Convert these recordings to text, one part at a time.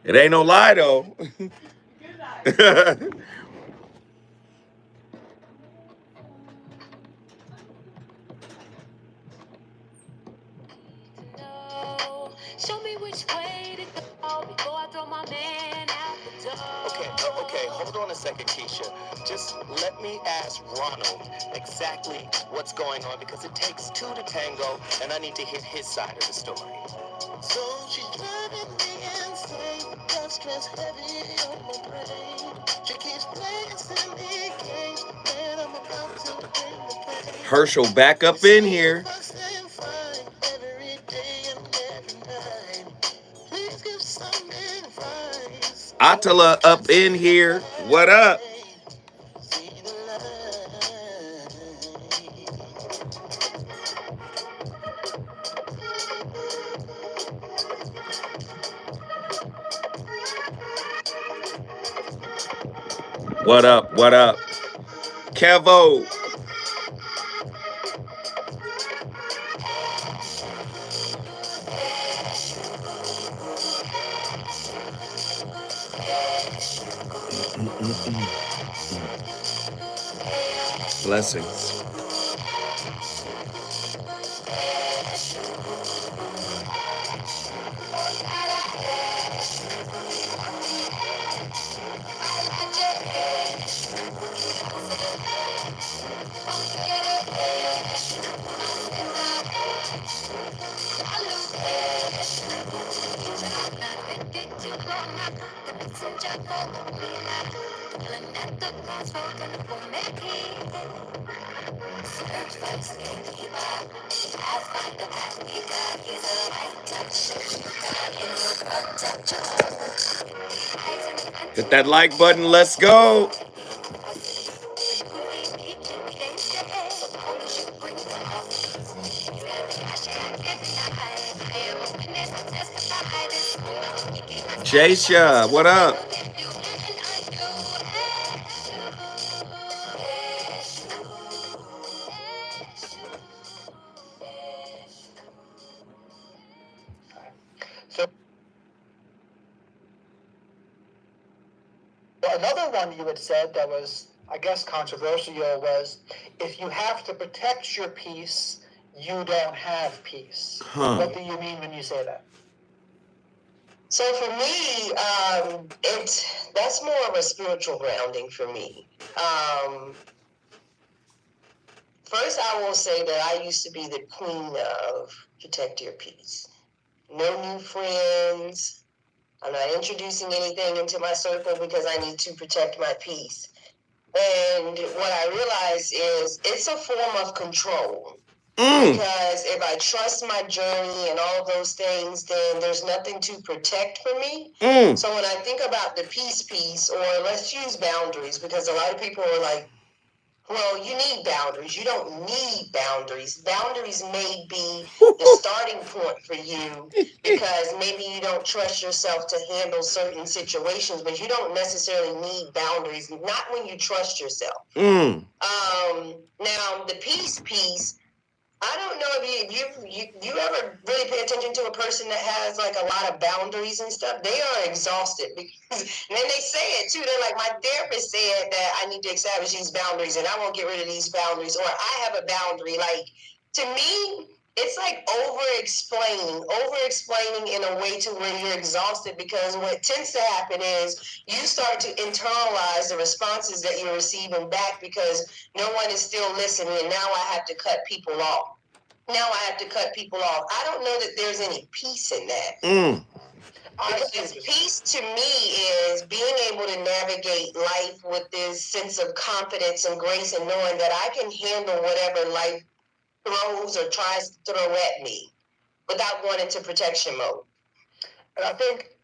It ain't no lie though. Show me which way to go before I throw my man out the door. Okay, hold on a second, Keisha. Just let me ask Ronald exactly what's going on, because it takes two to tango, and I need to hear his side of the story. So she's driving me insane, got stress heavy on my brain. She keeps playing me games, and I'm about to bring the pain. Herschel back up in here. Attila up in here. What up? What up? What up? Kevo. Blessings. Hit that like button. Let's go. Jaysha, what up? So another one you had said that was, I guess, controversial was, if you have to protect your peace, you don't have peace. What do you mean when you say that? So for me, that's more of a spiritual grounding for me. First, I will say that I used to be the queen of protect your peace. No new friends. I'm not introducing anything into my circle because I need to protect my peace. And what I realized is it's a form of control. Because if I trust my journey and all those things, then there's nothing to protect for me. So when I think about the peace piece, or let's use boundaries, because a lot of people are like, well, you need boundaries. You don't need boundaries. Boundaries may be the starting point for you because maybe you don't trust yourself to handle certain situations, but you don't necessarily need boundaries, not when you trust yourself. Now, the peace piece, I don't know if you ever really pay attention to a person that has like a lot of boundaries and stuff. They are exhausted because, and then they say it too. They're like, my therapist said that I need to establish these boundaries and I won't get rid of these boundaries, or I have a boundary. Like, to me, it's like over explaining in a way to where you're exhausted, because what tends to happen is you start to internalize the responses that you're receiving back because no one is still listening, and now I have to cut people off. I don't know that there's any peace in that. Because peace to me is being able to navigate life with this sense of confidence and grace, and knowing that I can handle whatever life throws or tries to throw at me without going into protection mode. And I think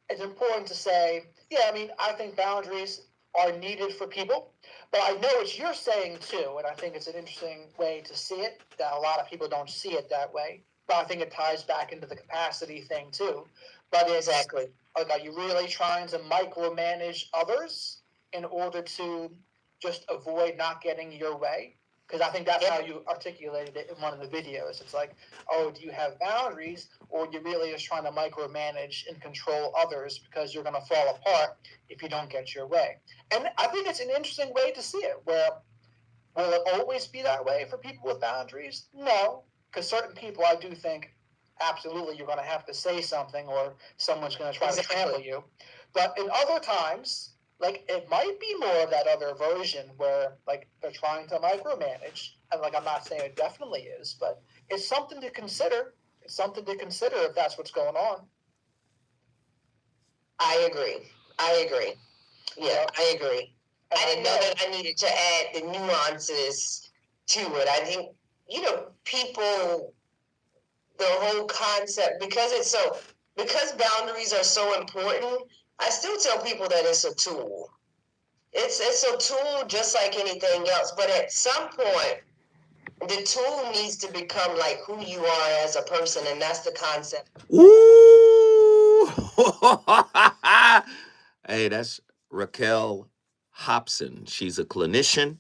it's important to say, I think boundaries are needed for people, but I know what you're saying too, and I think it's an interesting way to see it, that a lot of people don't see it that way, but I think it ties back into the capacity thing too. But exactly, like, are you really trying to micromanage others in order to just avoid not getting your way? Because I think that's how you articulated it in one of the videos. It's like, oh, do you have boundaries, or you're really just trying to micromanage and control others because you're going to fall apart if you don't get your way. And I think it's an interesting way to see it, where will it always be that way for people with boundaries? No, because certain people, I do think, absolutely, you're going to have to say something or someone's going to try to trample you. But in other times, like, it might be more of that other version where, like, they're trying to micromanage. And, like, I'm not saying it definitely is, but it's something to consider. It's something to consider if that's what's going on. I agree. Yeah, I agree. I didn't know that I needed to add the nuances to it. I think, people, the whole concept, because boundaries are so important, I still tell people that it's a tool. It's a tool just like anything else, but at some point, the tool needs to become like who you are as a person, and that's the concept. Ooh. Hey, that's Raquel Hobson. She's a clinician.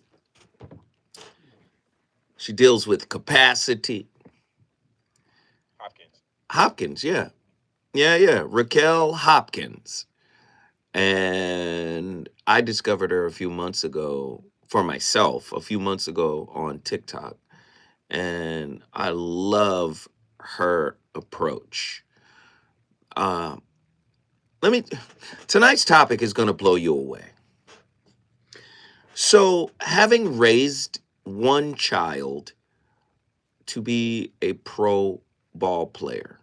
She deals with capacity. Hopkins, yeah. Yeah. Raquel Hopkins. And I discovered her a few months ago for myself, on TikTok. And I love her approach. Tonight's topic is going to blow you away. So, having raised one child to be a pro ball player,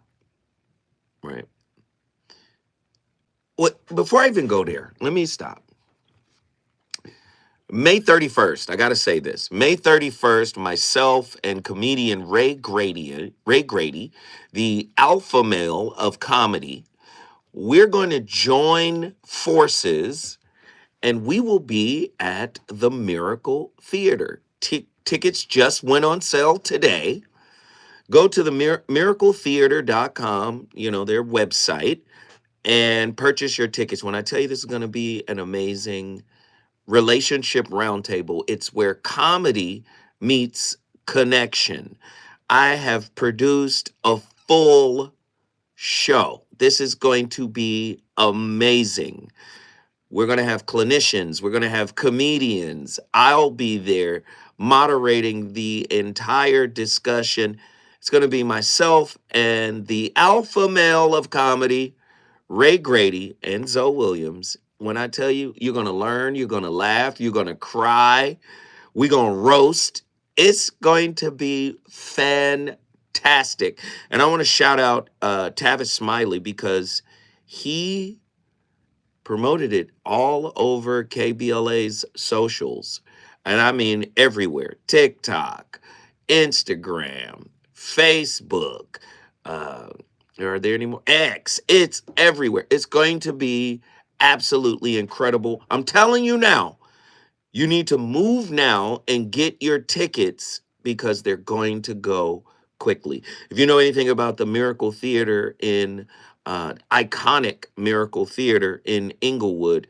right? Before I even go there, let me stop. May 31st, I got to say this. May 31st, myself and comedian Ray Grady, the alpha male of comedy, we're going to join forces and we will be at the Miracle Theater. Tickets just went on sale today. Go to the miracletheater.com, their website, and purchase your tickets. When I tell you this is going to be an amazing relationship roundtable, it's where comedy meets connection. I have produced a full show. This is going to be amazing. We're going to have clinicians. We're going to have comedians. I'll be there moderating the entire discussion. It's going to be myself and the alpha male of comedy, Ray Grady and Zoe Williams. When I tell you, you're going to learn, you're going to laugh, you're going to cry, we're going to roast. It's going to be fantastic. And I want to shout out Tavis Smiley because he promoted it all over KBLA's socials. And I mean everywhere. TikTok, Instagram, Facebook. Are there any more? X. It's everywhere. It's going to be absolutely incredible. I'm telling you now, you need to move now and get your tickets because they're going to go quickly. If you know anything about the Miracle Theater iconic Miracle Theater in Inglewood,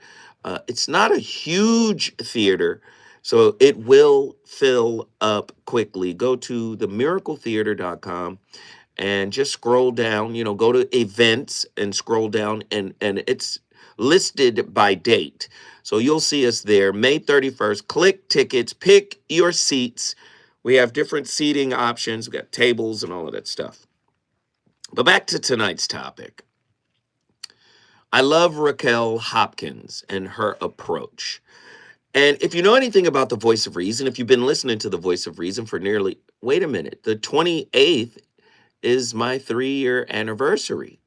it's not a huge theater, so it will fill up quickly. Go to themiracletheater.com and just scroll down, go to events and scroll down, and it's listed by date. So you'll see us there, May 31st. Click tickets, pick your seats. We have different seating options. We got tables and all of that stuff. But back to tonight's topic. I love Raquel Hopkins and her approach. And if you know anything about the Voice of Reason, if you've been listening to the Voice of Reason for wait a minute, the 28th is my 3-year anniversary.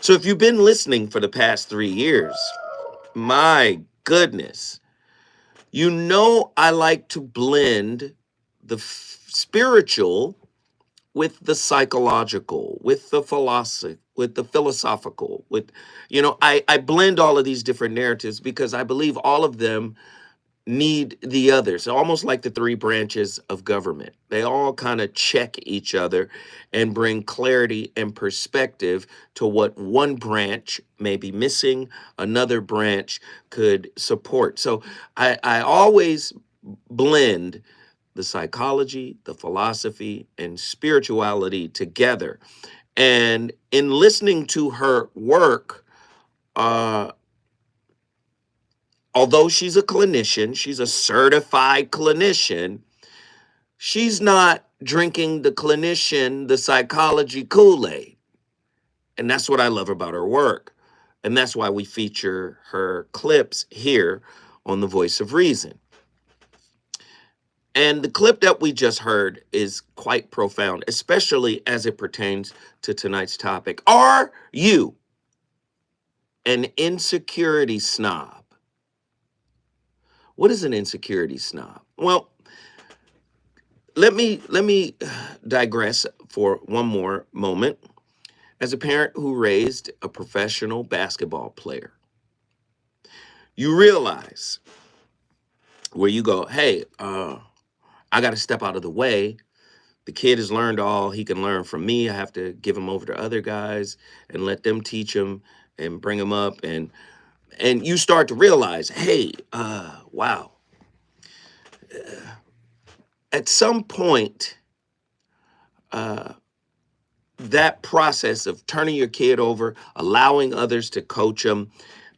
So if you've been listening for the past 3 years, my goodness, I like to blend the spiritual with the psychological, with the philosophical, I blend all of these different narratives because I believe all of them need the others, almost like the 3 branches of government. They all kind of check each other and bring clarity and perspective to what one branch may be missing, another branch could support. So I always blend the psychology, the philosophy, and spirituality together. And in listening to her work, uh, although she's a clinician, she's a certified clinician, she's not drinking the psychology Kool-Aid. And that's what I love about her work. And that's why we feature her clips here on The Voice of Reason. And the clip that we just heard is quite profound, especially as it pertains to tonight's topic. Are you an insecurity snob? What is an insecurity snob? Well, let me digress for one more moment. As a parent who raised a professional basketball player, you realize where you go, hey, I got to step out of the way. The kid has learned all he can learn from me. I have to give him over to other guys and let them teach him and bring him up. And you start to realize, hey, wow. At some point, that process of turning your kid over, allowing others to coach them,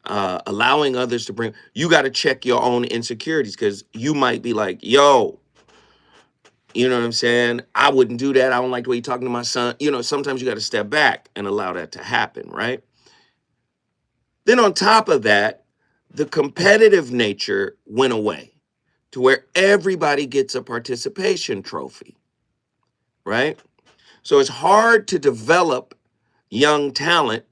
allowing others to bring, you got to check your own insecurities, because you might be like, yo, you know what I'm saying? I wouldn't do that. I don't like the way you're talking to my son. You know, sometimes you got to step back and allow that to happen, right? Then on top of that, the competitive nature went away to where everybody gets a participation trophy, right? So it's hard to develop young talent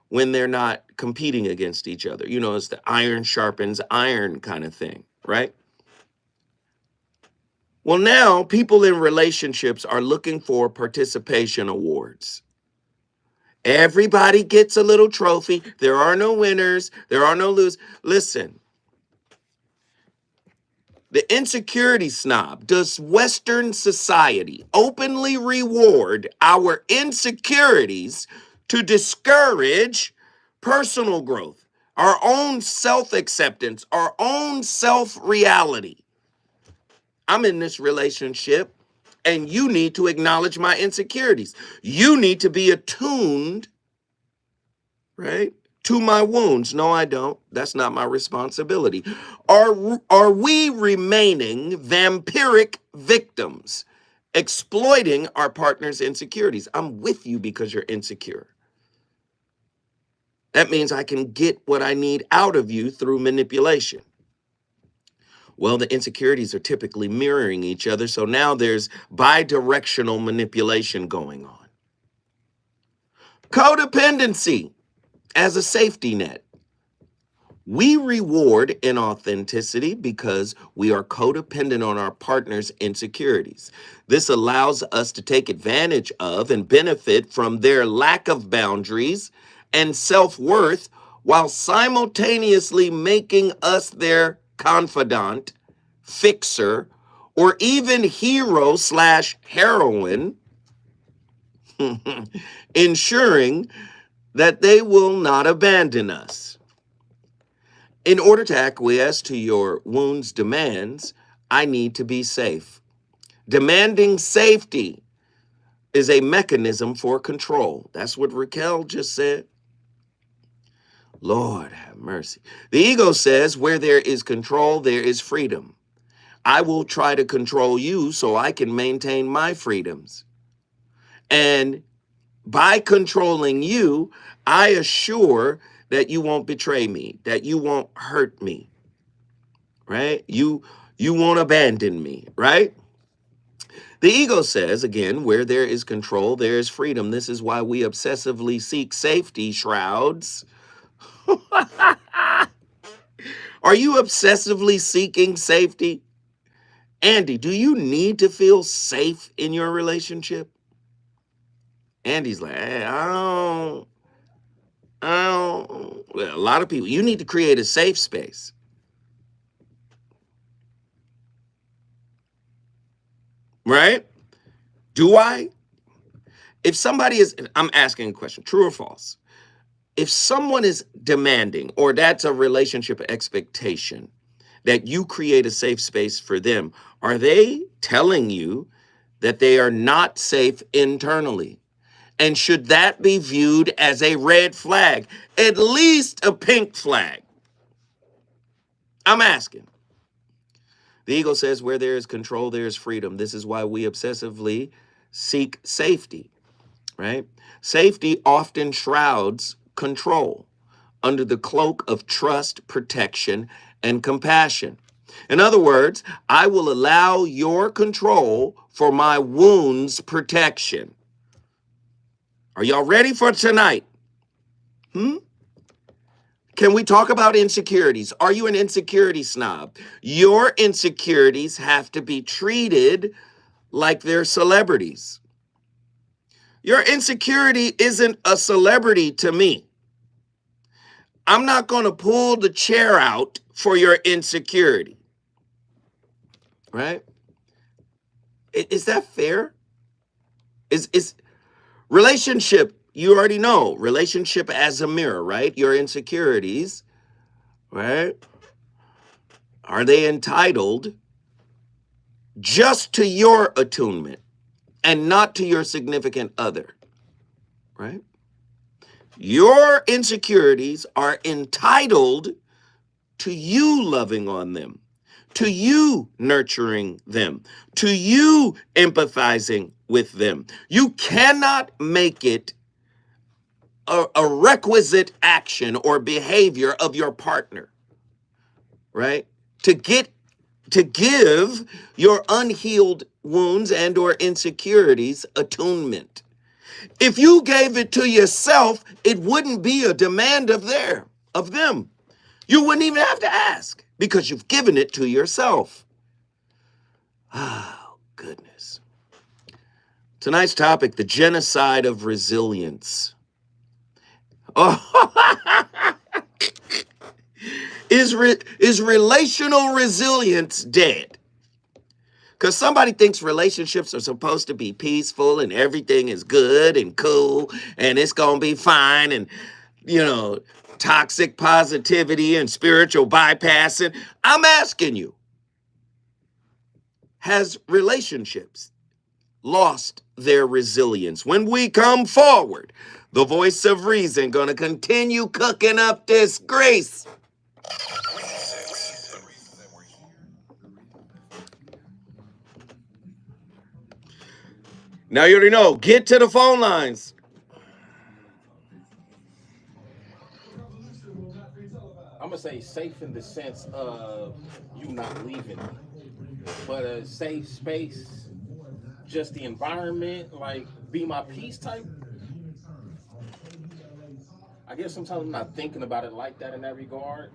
when they're not competing against each other. You know, it's the iron sharpens iron kind of thing, right? Well, now people in relationships are looking for participation awards. Everybody gets a little trophy. There are no winners. There are no losers. Listen, the insecurity snob. Does Western society openly reward our insecurities to discourage personal growth, our own self-acceptance, our own self-reality? I'm in this relationship, and you need to acknowledge my insecurities. You need to be attuned, right, to my wounds. No, I don't. That's not my responsibility. Are we remaining vampiric victims, exploiting our partner's insecurities? I'm with you because you're insecure. That means I can get what I need out of you through manipulation. Well, the insecurities are typically mirroring each other, so now there's bi-directional manipulation going on. Codependency as a safety net. We reward inauthenticity because we are codependent on our partner's insecurities. This allows us to take advantage of and benefit from their lack of boundaries and self-worth while simultaneously making us their confidant, fixer, or even hero/heroine, ensuring that they will not abandon us. In order to acquiesce to your wound's demands, I need to be safe. Demanding safety is a mechanism for control. That's what Raquel just said. Lord have mercy. The ego says, where there is control, there is freedom. I will try to control you so I can maintain my freedoms. And by controlling you, I assure that you won't betray me, that you won't hurt me, right? You won't abandon me, right? The ego says, again, where there is control, there is freedom. This is why we obsessively seek safety shrouds. Are you obsessively seeking safety? Andy, do you need to feel safe in your relationship? Andy's like, hey, I don't. Well, a lot of people, you need to create a safe space. Right? Do I? If somebody is, I'm asking a question, true or false? If someone is demanding, or that's a relationship expectation, that you create a safe space for them, are they telling you that they are not safe internally? And should that be viewed as a red flag, at least a pink flag? I'm asking. The ego says where there is control, there is freedom. This is why we obsessively seek safety, right? Safety often shrouds control under the cloak of trust, protection, and compassion. In other words, I will allow your control for my wounds' protection. Are y'all ready for tonight? Can we talk about insecurities? Are you an insecurity snob? Your insecurities have to be treated like they're celebrities. Your insecurity isn't a celebrity to me. I'm not going to pull the chair out for your insecurity. Right? Is that fair? Is relationship, you already know, relationship as a mirror, right? Your insecurities, right? Are they entitled just to your attunement and not to your significant other, right? Your insecurities are entitled to you loving on them, to you nurturing them, to you empathizing with them. You cannot make it a requisite action or behavior of your partner, right? To give your unhealed wounds and or insecurities attunement. If you gave it to yourself, it wouldn't be a demand of them. You wouldn't even have to ask because you've given it to yourself. Oh, goodness. Tonight's topic, the genocide of resilience. Oh, is relational resilience dead? Because somebody thinks relationships are supposed to be peaceful and everything is good and cool and it's going to be fine and, toxic positivity and spiritual bypassing. I'm asking you, has relationships lost their resilience? When we come forward, the voice of reason going to continue cooking up this grace. Now you already know, get to the phone lines. I'm gonna say safe in the sense of you not leaving me, but a safe space, just the environment, like be my peace type. I guess sometimes I'm not thinking about it like that in that regard.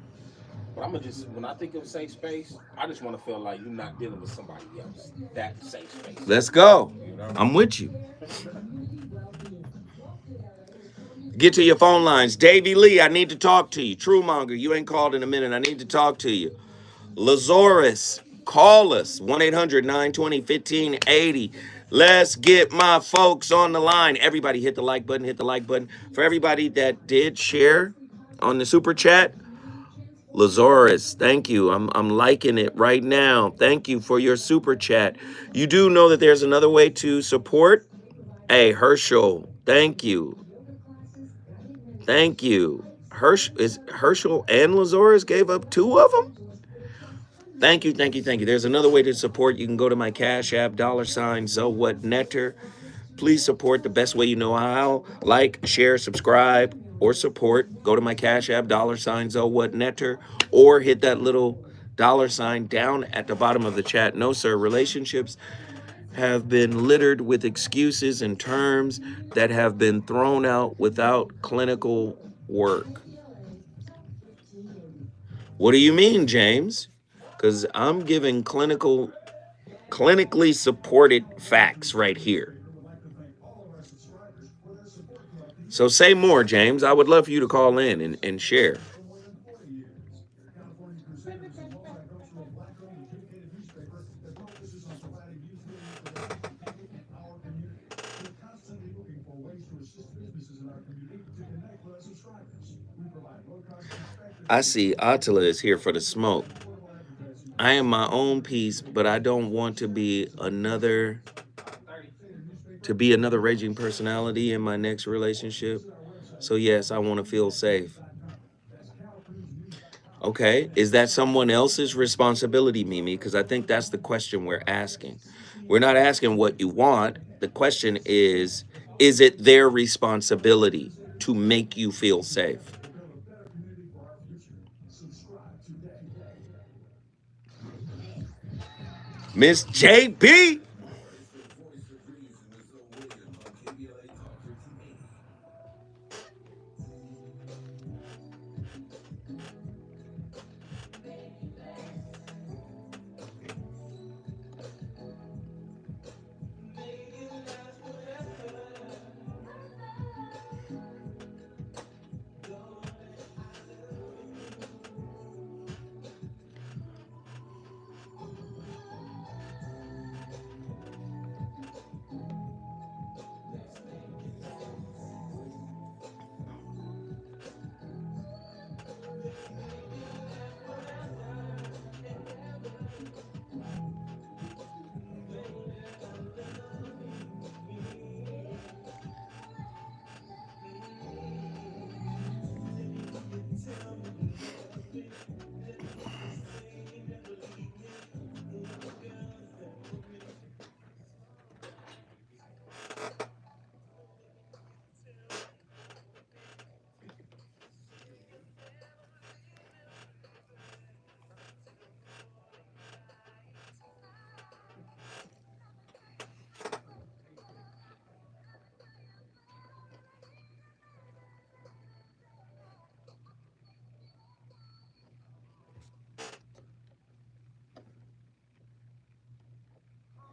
But I'm gonna just when I think of safe space, I just want to feel like you're not dealing with somebody else. That safe space. Let's go. I'm with you. Get to your phone lines. Davey Lee, I need to talk to you. Truemonger, you ain't called in a minute. I need to talk to you. Lazarus, call us. 1-800-920-1580. Let's get my folks on the line. Everybody hit the like button, hit the like button. For everybody that did share on the super chat, Lazarus, thank you. I'm liking it right now. Thank you for your super chat. You do know that there's another way to support. Hey, Herschel, thank you. Thank you. Herschel and Lazarus gave up 2 of them? Thank you. There's another way to support. You can go to my Cash App, $ZoWhatNetter. Please support the best way you know how. Like, share, subscribe, or support. Go to my Cash App, $ZoWhatNetter, or hit that little $ down at the bottom of the chat. No, sir, relationships have been littered with excuses and terms that have been thrown out without clinical work. What do you mean, James? Because I'm giving clinically supported facts right here. So say more, James. I would love for you to call in and share. I see Attila is here for the smoke. I am my own peace, but I don't want to be another raging personality in my next relationship. So yes, I want to feel safe. Okay, is that someone else's responsibility, Mimi? Because I think that's the question we're asking. We're not asking what you want. The question is it their responsibility to make you feel safe? Miss JB?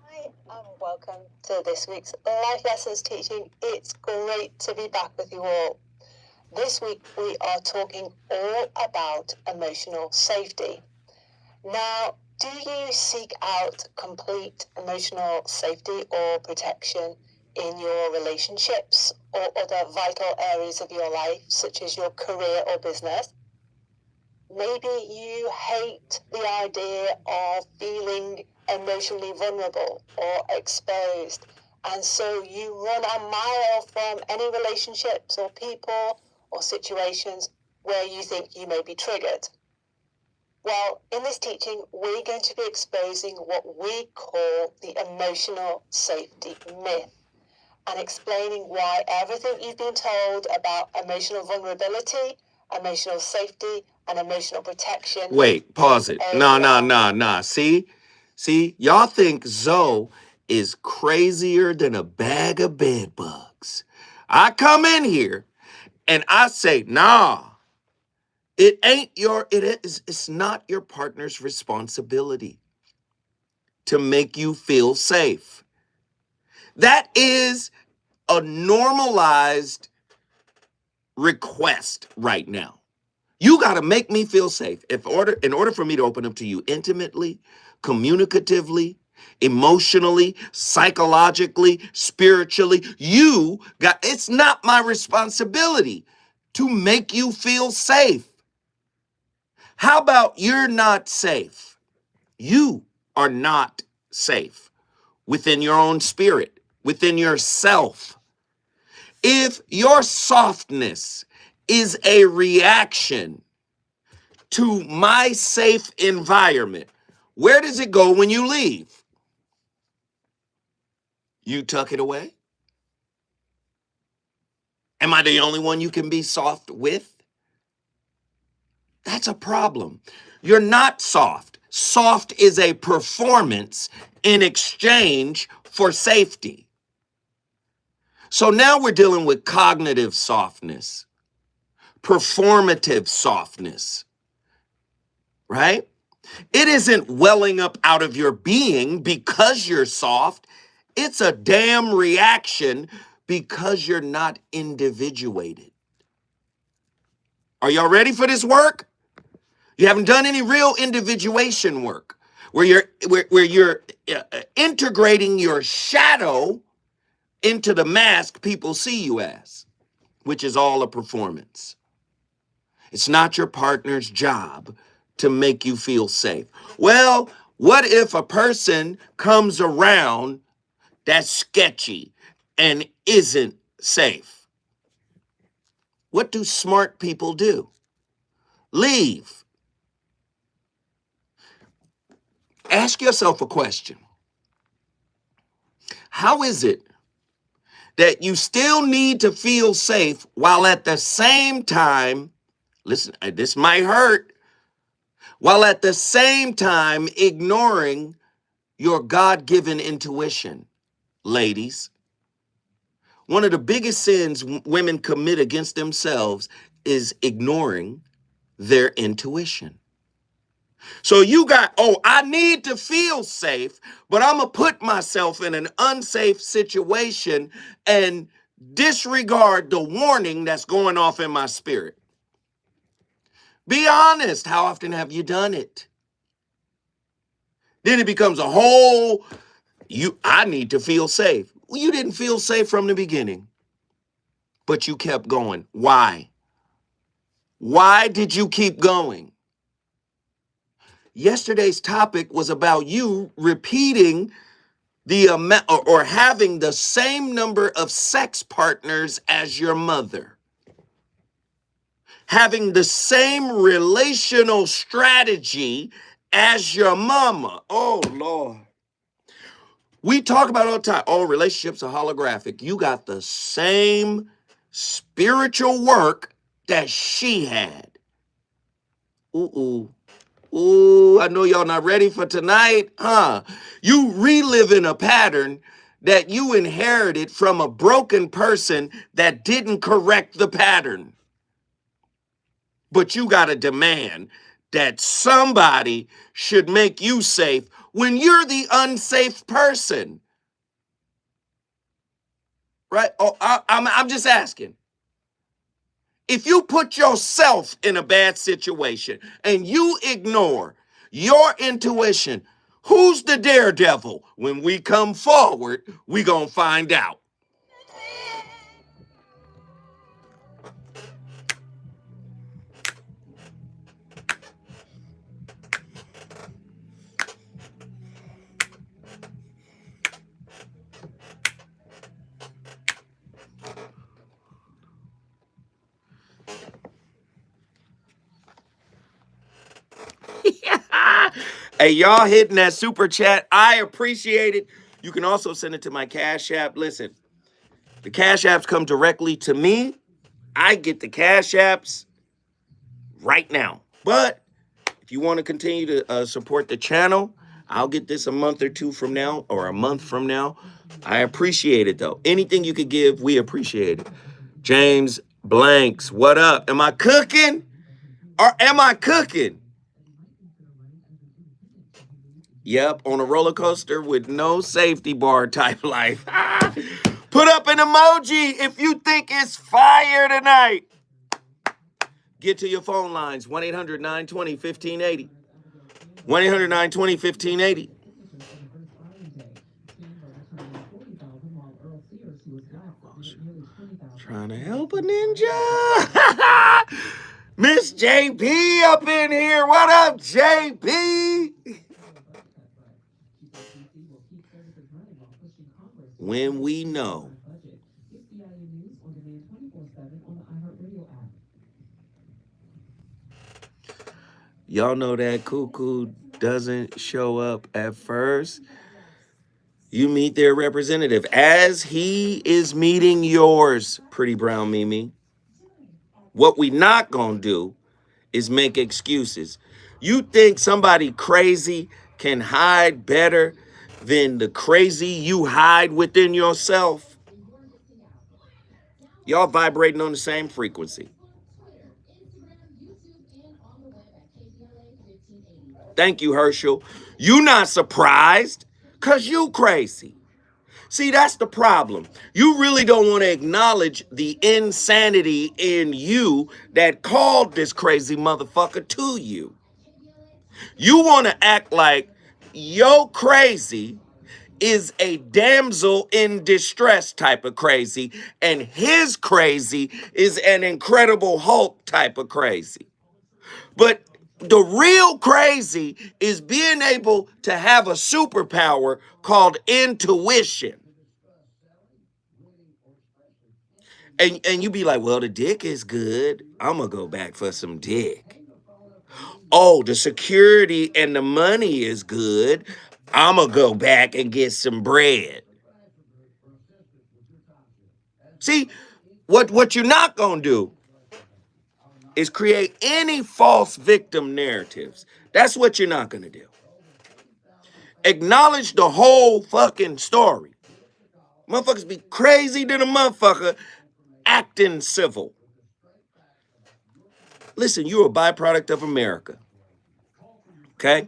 Hi, and welcome to this week's Life Lessons teaching. It's great to be back with you all. This week we are talking all about emotional safety. Now, do you seek out complete emotional safety or protection in your relationships or other vital areas of your life, such as your career or business? Maybe you hate the idea of feeling emotionally vulnerable or exposed, and so you run a mile from any relationships or people or situations where you think you may be triggered. Well, in this teaching, we're going to be exposing what we call the emotional safety myth and explaining why everything you've been told about emotional vulnerability, emotional safety, and emotional protection. Wait, pause it. Nah. See, y'all think Zoe is crazier than a bag of bed bugs. I come in here and I say, nah, it's not your partner's responsibility to make you feel safe. That is a normalized request right now. You got to make me feel safe. In order for me to open up to you intimately, communicatively, emotionally, psychologically, spiritually, it's not my responsibility to make you feel safe. How about you're not safe? You are not safe within your own spirit, within yourself. If your softness is a reaction to my safe environment, where does it go when you leave? You tuck it away? Am I the only one you can be soft with? That's a problem. You're not soft. Soft is a performance in exchange for safety. So now we're dealing with cognitive softness, performative softness, right? It isn't welling up out of your being because you're soft. It's a damn reaction because you're not individuated. Are y'all ready for this work? You haven't done any real individuation work where you're integrating your shadow into the mask people see you as, which is all a performance. It's not your partner's job to make you feel safe. Well, what if a person comes around that's sketchy and isn't safe? What do smart people do? Leave. Ask yourself a question. How is it that you still need to feel safe while at the same time, listen, this might hurt, while at the same time ignoring your God-given intuition? Ladies, one of the biggest sins women commit against themselves is ignoring their intuition. So you got, oh, I need to feel safe, but I'm going to put myself in an unsafe situation and disregard the warning that's going off in my spirit. Be honest. How often have you done it? Then it becomes a whole, I need to feel safe. Well, you didn't feel safe from the beginning, but you kept going. Why? Why did you keep going? Yesterday's topic was about you repeating the amount or having the same number of sex partners as your mother, having the same relational strategy as your mama. Oh, Lord. We talk about it all the time. Oh, relationships are holographic. You got the same spiritual work that she had. Ooh. Ooh, I know y'all not ready for tonight, huh? You reliving a pattern that you inherited from a broken person that didn't correct the pattern. But you got a demand that somebody should make you safe when you're the unsafe person. Right? Oh, I'm just asking. If you put yourself in a bad situation and you ignore your intuition, who's the daredevil? When we come forward, we gonna find out. Hey, y'all hitting that super chat. I appreciate it. You can also send it to my Cash App. Listen, the Cash Apps come directly to me. I get the Cash Apps right now. But if you want to continue to support the channel, I'll get this a month or two from now or a month from now. I appreciate it, though. Anything you could give, we appreciate it. James Blanks, what up? Am I cooking or am I cooking? Yep, on a roller coaster with no safety bar type life. Put up an emoji if you think it's fire tonight. Get to your phone lines, 1-800-920-1580. 1-800-920-1580. Trying to help a ninja. Miss JP up in here. What up, JP? When we know. Y'all know that cuckoo doesn't show up at first. You meet their representative as he is meeting yours, pretty brown Mimi. What we not gonna do is make excuses. You think somebody crazy can hide better than the crazy you hide within yourself? Y'all vibrating on the same frequency. Thank you, Herschel. You not surprised, because you crazy. See, that's the problem. You really don't want to acknowledge the insanity in you that called this crazy motherfucker to you. You want to act like yo crazy is a damsel in distress type of crazy, and his crazy is an Incredible Hulk type of crazy. But The real crazy is being able to have a superpower called intuition. And you be like, well, the dick is good. I'm going to go back for some dick. Oh, the security and the money is good. I'm going to go back and get some bread. See, what you're not going to do is create any false victim narratives. That's what you're not going to do. Acknowledge the whole fucking story. Motherfuckers be crazy than a motherfucker acting civil. Listen, you're a byproduct of America. Okay?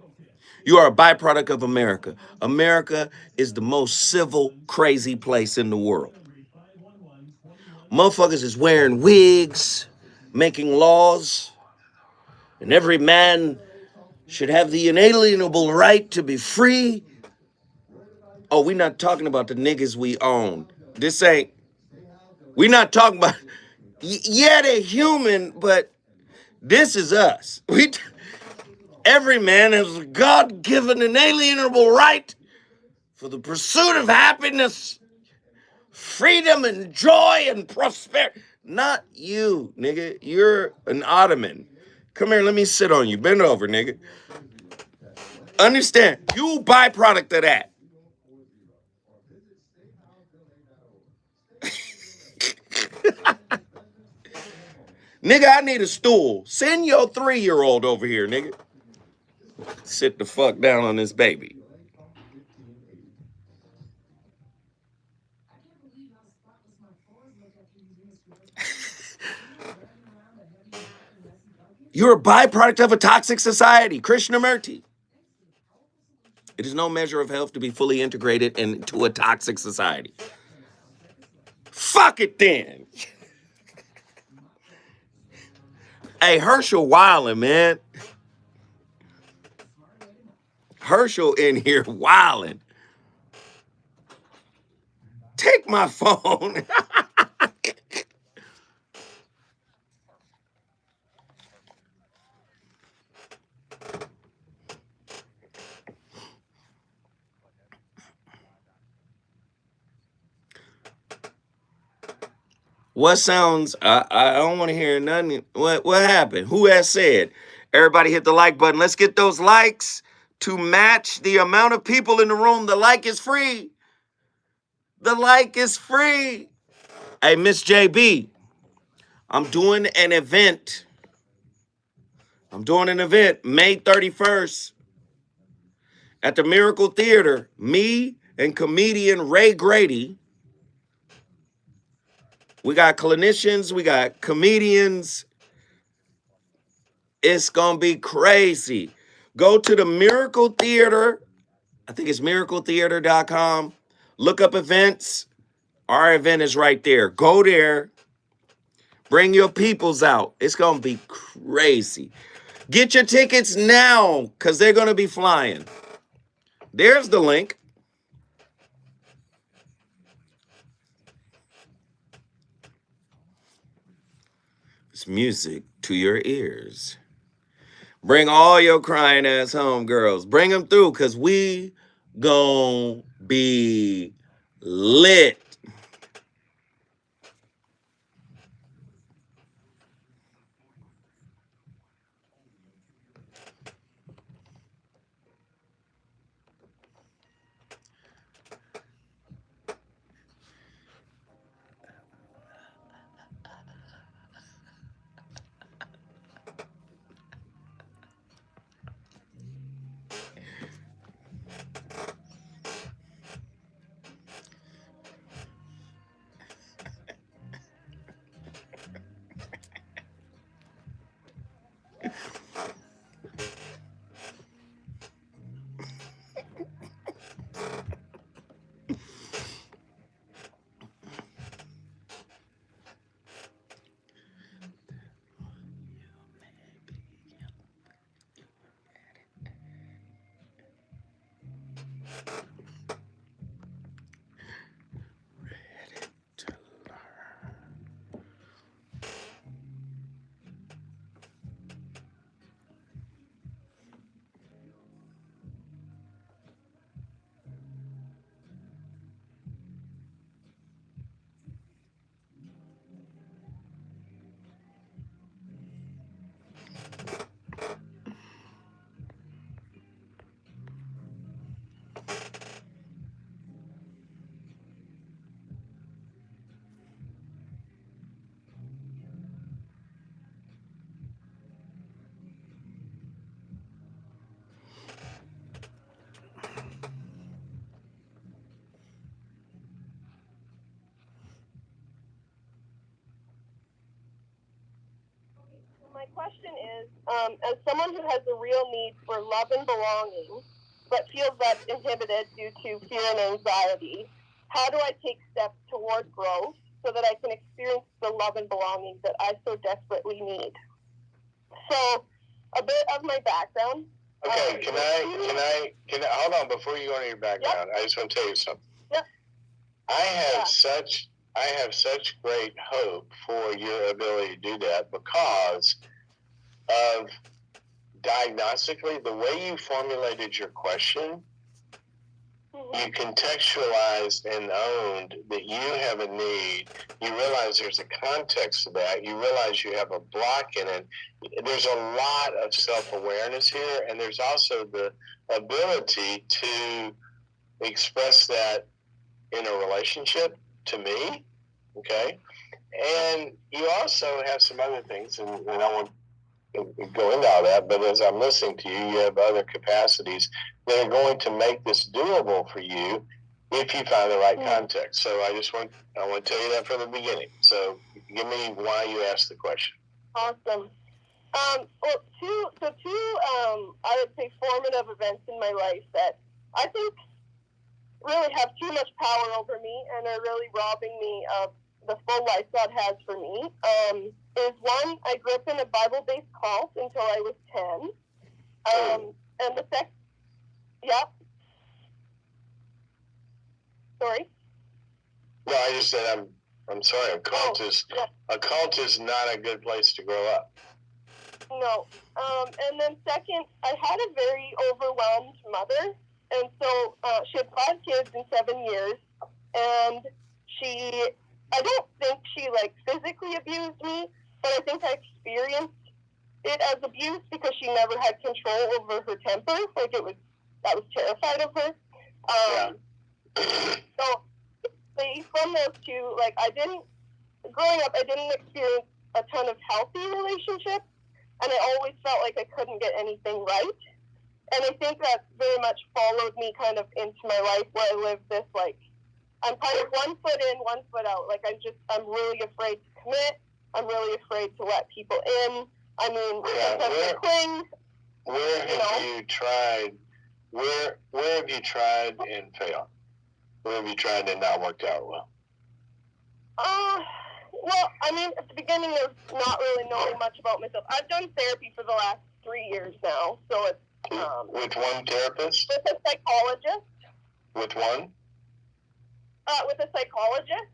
You are a byproduct of America. America is the most civil, crazy place in the world. Motherfuckers is wearing wigs, making laws, and every man should have the inalienable right to be free. Oh, we're not talking about the niggas we own. We're not talking about, yeah, they're human, but this is us. Every man has a God-given inalienable right for the pursuit of happiness, freedom, and joy and prosperity. Not you, nigga. You're an ottoman. Come here, let me sit on you. Bend over, nigga. Understand, you byproduct of that. Nigga, I need a stool. Send your 3-year-old over here, nigga. Sit the fuck down on this baby. You're a byproduct of a toxic society. Krishnamurti. It is no measure of health to be fully integrated into a toxic society. Fuck it then. Hey, Herschel wildin', man. Herschel in here wildin'. Take my phone. What sounds? I don't want to hear nothing. What happened? Who has said? Everybody hit the like button. Let's get those likes to match the amount of people in the room. The like is free. The like is free. Hey, Miss JB, I'm doing an event. May 31st at the Miracle Theater. Me and comedian Ray Grady. We got clinicians, we got comedians. It's going to be crazy. Go to the Miracle Theater. I think it's miracletheater.com. Look up events. Our event is right there. Go there. Bring your peoples out. It's going to be crazy. Get your tickets now because they're going to be flying. There's the link. It's music to your ears. Bring all your crying ass home, girls. Bring them through because we gon' be lit. question is, as someone who has a real need for love and belonging, but feels that's inhibited due to fear and anxiety, how do I take steps toward growth so that I can experience the love and belonging that I so desperately need? So, a bit of my background. Okay, can I hold on before you go into your background? Yep. I just want to tell you something. Yep. I have such great hope for your ability to do that because of diagnostically the way you formulated your question. You contextualized and owned that you have a need. You realize there's a context to that. You realize you have a block in it. There's a lot of self-awareness here, and there's also the ability to express that in a relationship to me, okay? And you also have some other things, and I won't go into all that, but as I'm listening to you, you have other capacities that are going to make this doable for you if you find the right context. So I want to tell you that from the beginning. So give me why you asked the question. Awesome. Well, two I would say formative events in my life that I think really have too much power over me and are really robbing me of the full life God has for me. Is one, I grew up in a Bible-based cult until I was 10. And the second, yep. Sorry? No, I just said I'm sorry. A cult is not a good place to grow up. No. And then second, I had a very overwhelmed mother. And so she had 5 kids in 7 years. And I don't think she like physically abused me, but I think I experienced it as abuse because she never had control over her temper. Like I was terrified of her. So from those two, like growing up, I didn't experience a ton of healthy relationships, and I always felt like I couldn't get anything right. And I think that very much followed me kind of into my life where I lived this like, I'm kind of 1 foot in, 1 foot out. Like I'm really afraid to commit. I'm really afraid to let people in. I mean, where have you tried? Where have you tried and failed? Where have you tried and not worked out well? Well, I mean, at the beginning of not really knowing much about myself, I've done therapy for the last 3 years now. So it's with one therapist. With a psychologist. With one. With a psychologist.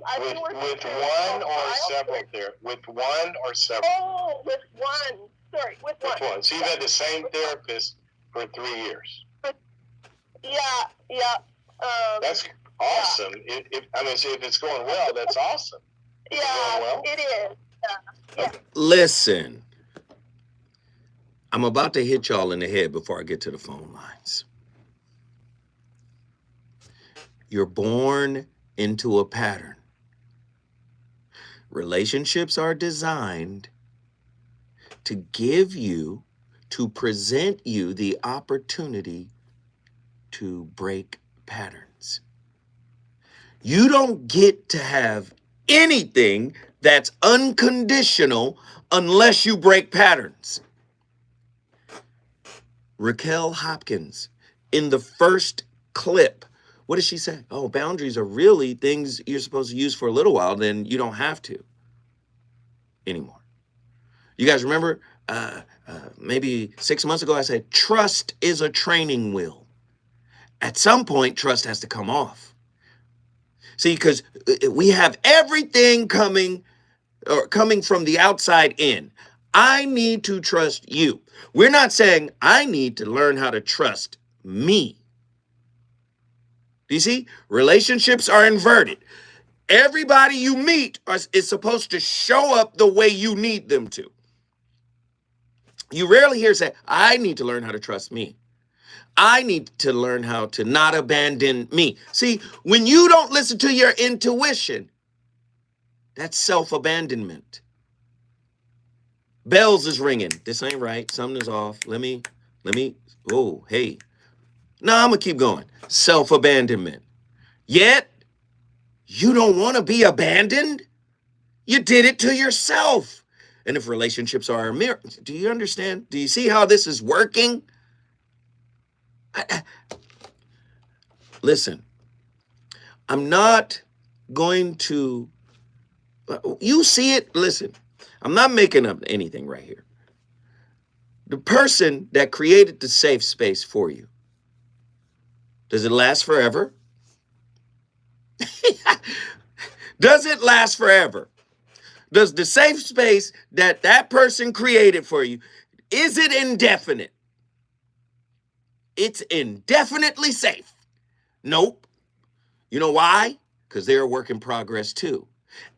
I've been working with one or several there. With one or several. Oh, with one. Sorry, with one. With one. So you've had the same therapist for 3 years. Yeah. That's awesome. Yeah. If it's going well, that's awesome. Yeah, well? it is. Yeah. Okay. Listen, I'm about to hit y'all in the head before I get to the phone lines. You're born into a pattern. Relationships are designed to present you the opportunity to break patterns. You don't get to have anything that's unconditional unless you break patterns. Raquel Hopkins, in the first clip, what does she say? Oh, boundaries are really things you're supposed to use for a little while, then you don't have to anymore. You guys remember maybe 6 months ago, I said, trust is a training wheel. At some point, trust has to come off. See, because we have everything coming from the outside in. I need to trust you. We're not saying I need to learn how to trust me. Do you see? Relationships are inverted. Everybody you meet is supposed to show up the way you need them to. You rarely hear say, I need to learn how to trust me. I need to learn how to not abandon me. See, when you don't listen to your intuition, that's self-abandonment. Bells is ringing. This ain't right. Something is off. Let me, oh, hey. No, I'm going to keep going. Self-abandonment. Yet, you don't want to be abandoned. You did it to yourself. And if relationships are a mirror, do you understand? Do you see how this is working? Listen, I'm not going to, you see it, listen, I'm not making up anything right here. The person that created the safe space for you, does it last forever? Does it last forever? Does the safe space that that person created for you, is it indefinite? It's indefinitely safe. Nope. You know why? Because they're a work in progress too.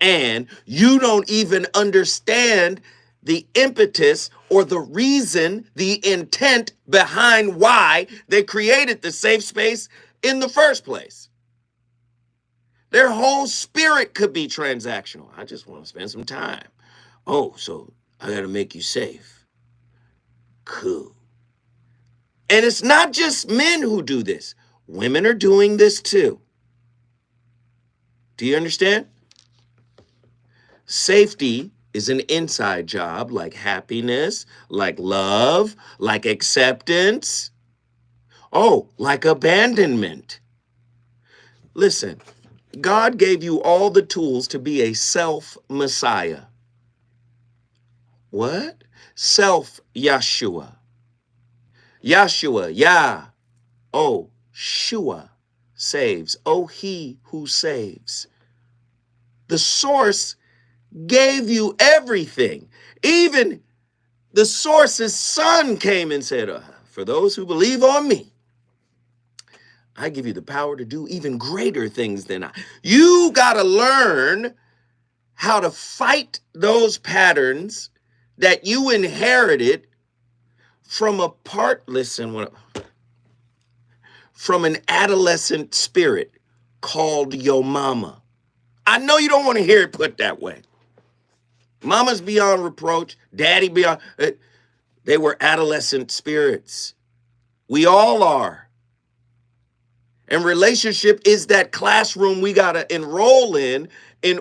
And you don't even understand the impetus or the reason, the intent behind why they created the safe space in the first place. Their whole spirit could be transactional. I just want to spend some time. Oh, so I got to make you safe. Cool. And it's not just men who do this. Women are doing this too. Do you understand? Safety is an inside job, like happiness, like love, like acceptance. Oh, like abandonment. Listen, God gave you all the tools to be a self-Messiah. What? Self-Yahshua. Yahshua, Yah. Oh, Shua saves. Oh, he who saves. The source gave you everything. Even the source's son came and said, for those who believe on me, I give you the power to do even greater things than I. You got to learn how to fight those patterns that you inherited from from an adolescent spirit called your mama. I know you don't want to hear it put that way. Mama's beyond reproach, daddy beyond, they were adolescent spirits. We all are. And relationship is that classroom we got to enroll in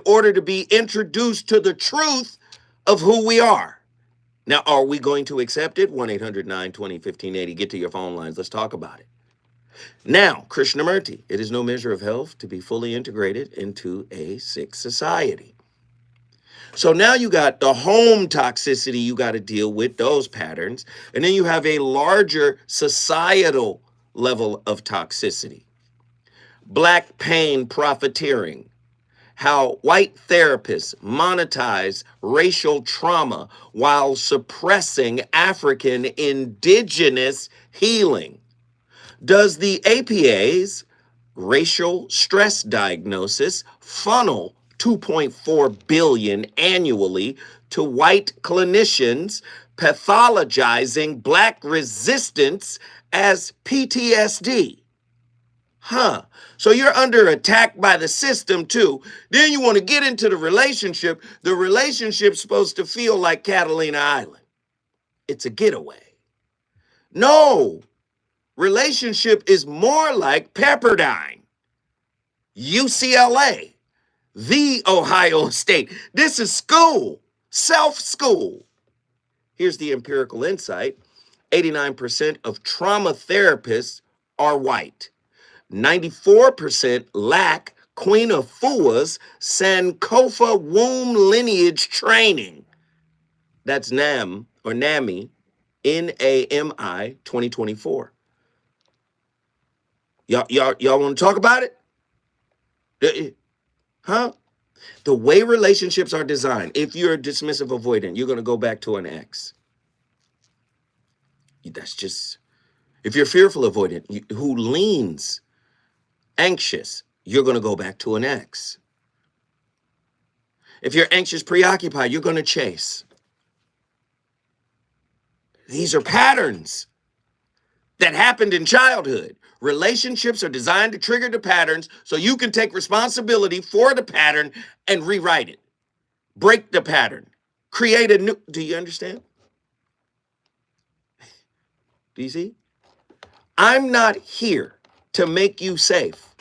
order to be introduced to the truth of who we are. Now, are we going to accept it? 1-800-920-1580. Get to your phone lines. Let's talk about it. Now, Krishnamurti, it is no measure of health to be fully integrated into a sick society. So now you got the home toxicity, you got to deal with those patterns. And then you have a larger societal level of toxicity. Black pain profiteering, how white therapists monetize racial trauma while suppressing African indigenous healing. Does the APA's racial stress diagnosis funnel $2.4 billion annually to white clinicians pathologizing Black resistance as PTSD? So you're under attack by the system too. Then you want to get into the relationship. The relationship's supposed to feel like Catalina Island. It's a getaway. No, relationship is more like Pepperdine, UCLA, the Ohio State. This is school, self-school. Here's the empirical insight. 89% of trauma therapists are white. 94% lack Queen Afua's Sankofa womb lineage training. That's NAM or NAMI, NAMI 2024. Y'all want to talk about it? Huh? The way relationships are designed, if you're a dismissive avoidant, you're going to go back to an ex. That's just, if you're fearful avoidant, who leans anxious, you're going to go back to an ex. If you're anxious, preoccupied, you're going to chase. These are patterns that happened in childhood. Relationships are designed to trigger the patterns so you can take responsibility for the pattern and rewrite it. Break the pattern. Create a new. Do you understand? Do you see? I'm not here to make you safe,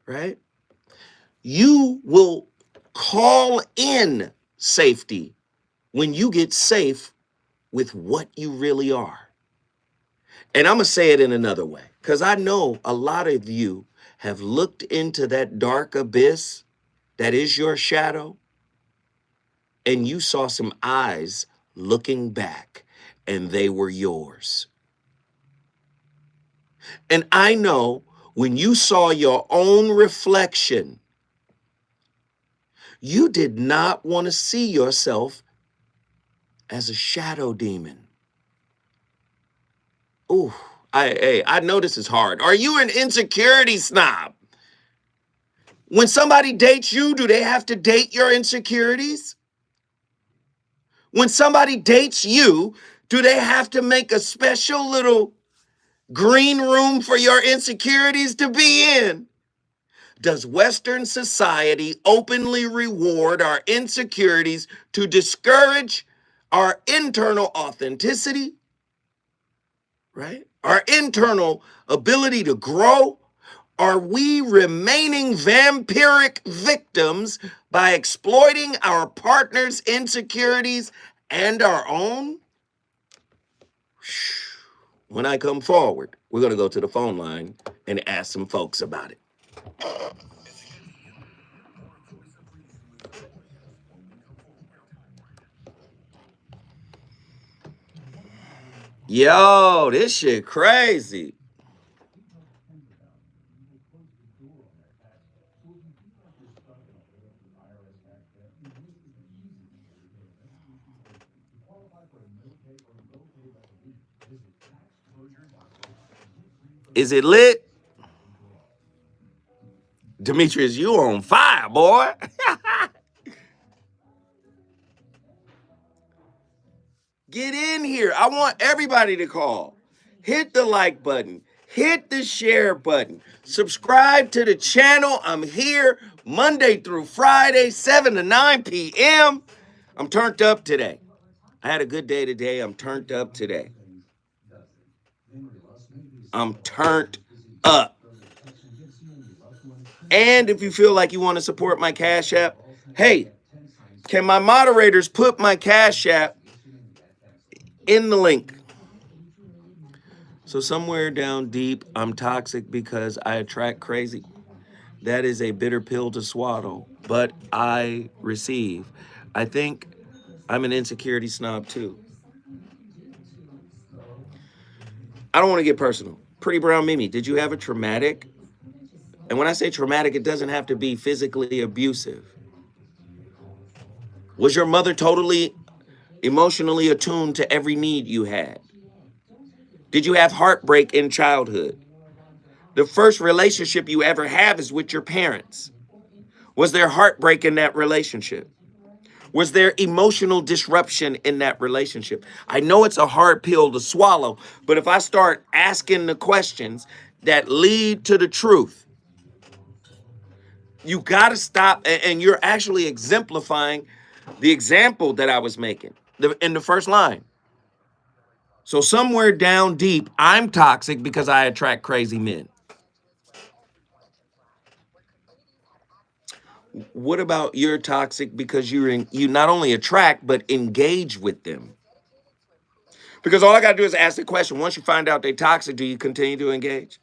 right? You will call in safety when you get safe with what you really are. And I'm going to say it in another way, because I know a lot of you have looked into that dark abyss that is your shadow, and you saw some eyes looking back, and they were yours. And I know when you saw your own reflection, you did not want to see yourself as a shadow demon. Ooh, I know this is hard. Are you an insecurity snob? When somebody dates you, do they have to date your insecurities? When somebody dates you, do they have to make a special little green room for your insecurities to be in? Does Western society openly reward our insecurities to discourage our internal authenticity, right? Our internal ability to grow? Are we remaining vampiric victims by exploiting our partner's insecurities and our own? When I come forward, we're going to go to the phone line and ask some folks about it. Yo, this shit crazy. Is it lit? Demetrius, you on fire, boy. Get in here. I want everybody to call. Hit the like button. Hit the share button. Subscribe to the channel. I'm here Monday through Friday, 7 to 9 p.m. I'm turned up today. I had a good day today. I'm turned up today. I'm turned up. And if you feel like you want to support my Cash App, hey, can my moderators put my Cash App in the link? So somewhere down deep, I'm toxic because I attract crazy. That is a bitter pill to swallow, but I receive. I think I'm an insecurity snob too. I don't want to get personal. Pretty Brown Mimi, did you have a traumatic? And when I say traumatic, it doesn't have to be physically abusive. Was your mother totally emotionally attuned to every need you had? Did you have heartbreak in childhood? The first relationship you ever have is with your parents. Was there heartbreak in that relationship? Was there emotional disruption in that relationship? I know it's a hard pill to swallow, but if I start asking the questions that lead to the truth, you got to stop. And you're actually exemplifying the example that I was making in the first line. So somewhere down deep, I'm toxic because I attract crazy men. What about you're toxic because you not only attract but engage with them? Because all I gotta do is ask the question. Once you find out they're toxic, do you continue to engage?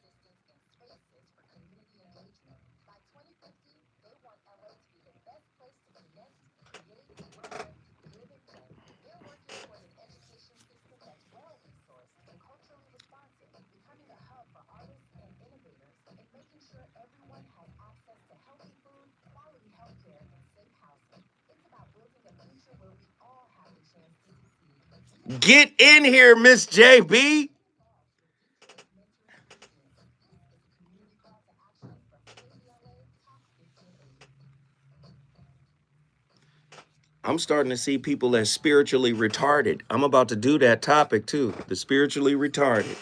Get in here, Miss JB. I'm starting to see people as spiritually retarded. I'm about to do that topic too, the spiritually retarded.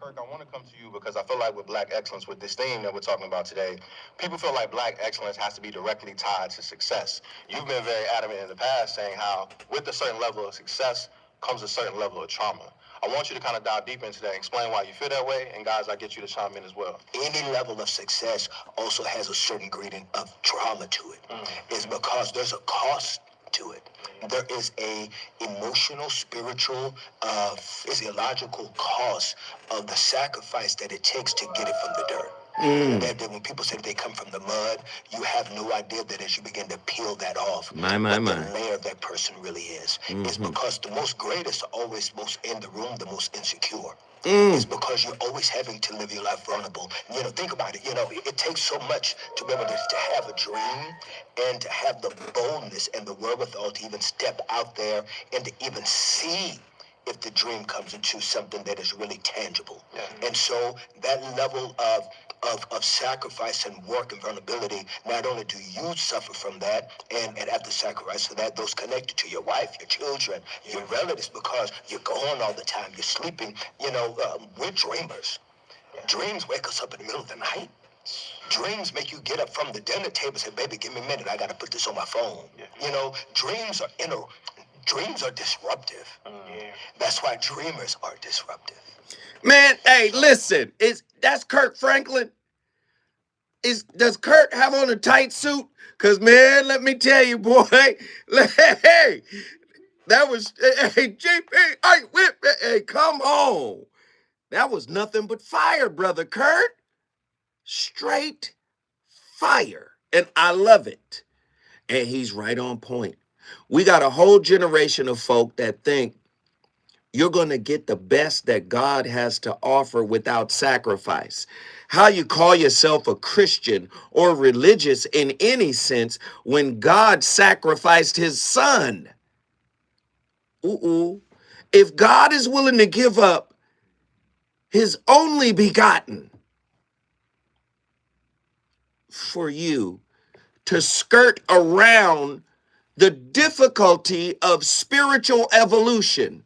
Kirk, I want to come to you because I feel like with Black excellence, with this theme that we're talking about today, people feel like Black excellence has to be directly tied to success. You've been very adamant in the past saying how with a certain level of success comes a certain level of trauma. I want you to kind of dive deep into that, explain why you feel that way, and guys, I get you to chime in as well. Any level of success also has a certain ingredient of trauma to it. It's because there's a cost to it. There is a emotional, spiritual, physiological cost of the sacrifice that it takes to get it from the dirt. That when people say that they come from the mud, you have no idea that as you begin to peel that off, what the layer of that person really is. It's because the most greatest are always most in the room, the most insecure. It's because you're always having to live your life vulnerable. Think about it. It takes so much to be able to have a dream and to have the boldness and the wherewithal to even step out there and to even see if the dream comes into something that is really tangible. And so that level of sacrifice and work and vulnerability, not only do you suffer from that and have to sacrifice for that, those connected to your wife, your children, your relatives, because you're gone all the time, you're sleeping. We're dreamers. Dreams wake us up in the middle of the night. Dreams make you get up from the dinner table and say, baby, give me a minute, I got to put this on my phone. Dreams are disruptive. That's why dreamers are disruptive. Man, hey, listen, that's Kirk Franklin? Does Kirk have on a tight suit? Because, man, let me tell you, boy, hey, that was, hey, GP, hey, come on. That was nothing but fire, brother Kurt. Straight fire. And I love it. And he's right on point. We got a whole generation of folk that think you're going to get the best that God has to offer without sacrifice. How you call yourself a Christian or religious in any sense when God sacrificed his son? If God is willing to give up his only begotten for you to skirt around the difficulty of spiritual evolution,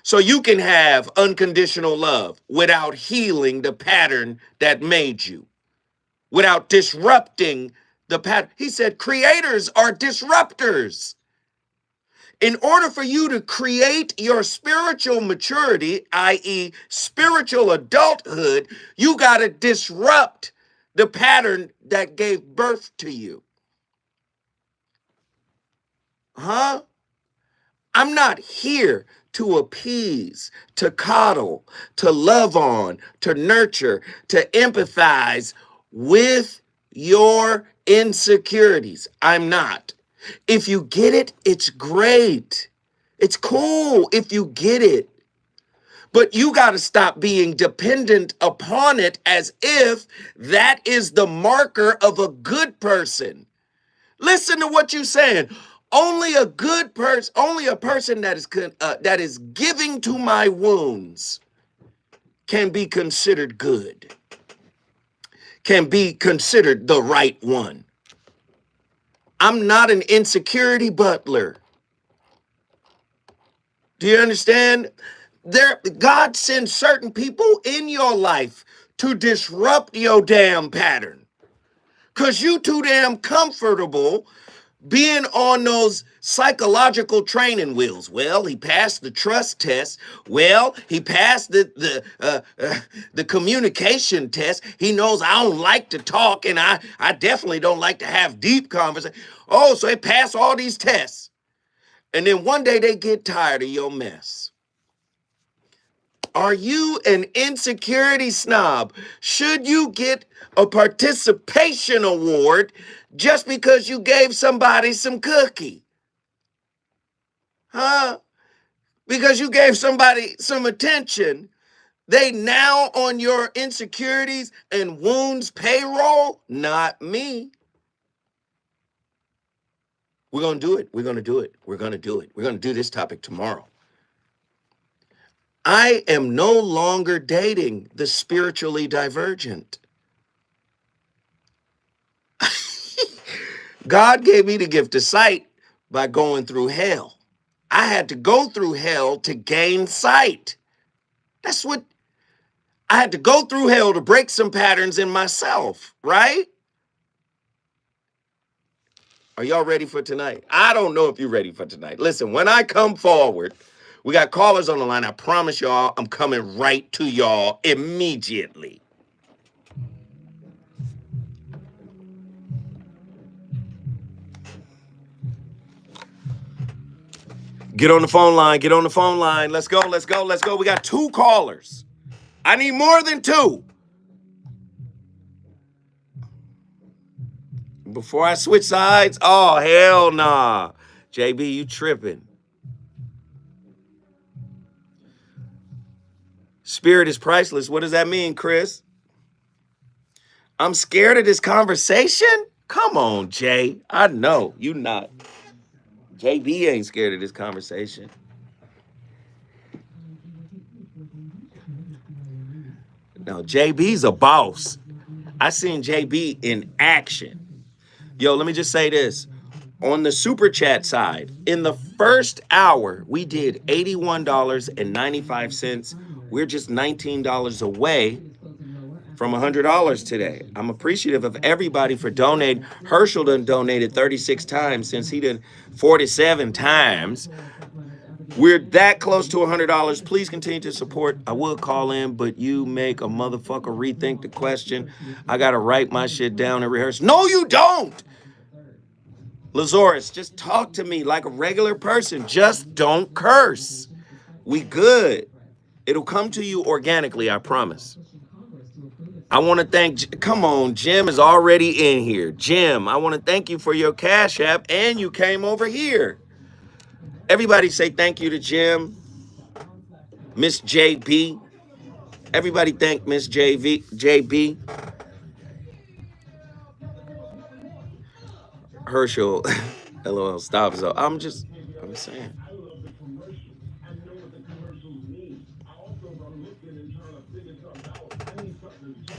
so you can have unconditional love without healing the pattern that made you, without disrupting the pattern. He said creators are disruptors. In order for you to create your spiritual maturity, i.e. spiritual adulthood, you got to disrupt the pattern that gave birth to you. I'm not here to appease, to coddle, to love on, to nurture, to empathize with your insecurities. I'm not. If you get it, it's great. It's cool if you get it. But you got to stop being dependent upon it as if that is the marker of a good person. Listen to what you're saying. Only a good person, only a person that is giving to my wounds can be considered good, can be considered the right one. I'm not an insecurity butler. Do you understand? God sends certain people in your life to disrupt your damn pattern, because you too damn comfortable being on those psychological training wheels. Well, he passed the trust test. Well, he passed the communication test. He knows I don't like to talk, and I definitely don't like to have deep conversation. Oh, so he passed all these tests. And then one day they get tired of your mess. Are you an insecurity snob? Should you get a participation award just because you gave somebody some cookie? Because you gave somebody some attention, they now on your insecurities and wounds payroll? Not me. We're going to do it. We're going to do it. We're going to do it. We're going to do this topic tomorrow. I am no longer dating the spiritually divergent. God gave me the gift of sight by going through hell. I had to go through hell to gain sight. I had to go through hell to break some patterns in myself, right? Are y'all ready for tonight? I don't know if you're ready for tonight. Listen, when I come forward, we got callers on the line. I promise y'all, I'm coming right to y'all immediately. Get on the phone line. Get on the phone line. Let's go. Let's go. Let's go. We got 2 callers. I need more than 2. Before I switch sides, oh, hell nah. JB, you tripping. Spirit is priceless. What does that mean, Chris? I'm scared of this conversation? Come on, Jay. I know you not. JB ain't scared of this conversation. No, JB's a boss. I seen JB in action. Yo, let me just say this. On the super chat side, in the first hour, we did $81.95. We're just $19 away from $100 today. I'm appreciative of everybody for donating. Herschel done donated 36 times since he done 47 times. We're that close to $100. Please continue to support. I would call in, but you make a motherfucker rethink the question. I got to write my shit down and rehearse. No, you don't. Lazarus, just talk to me like a regular person. Just don't curse. We good. It'll come to you organically, I promise. I want to thank, come on, Jim is already in here. Jim, I want to thank you for your Cash App, and you came over here. Everybody say thank you to Jim, Miss JB. Everybody thank Miss JB. Herschel, LOL, stop. So I'm saying.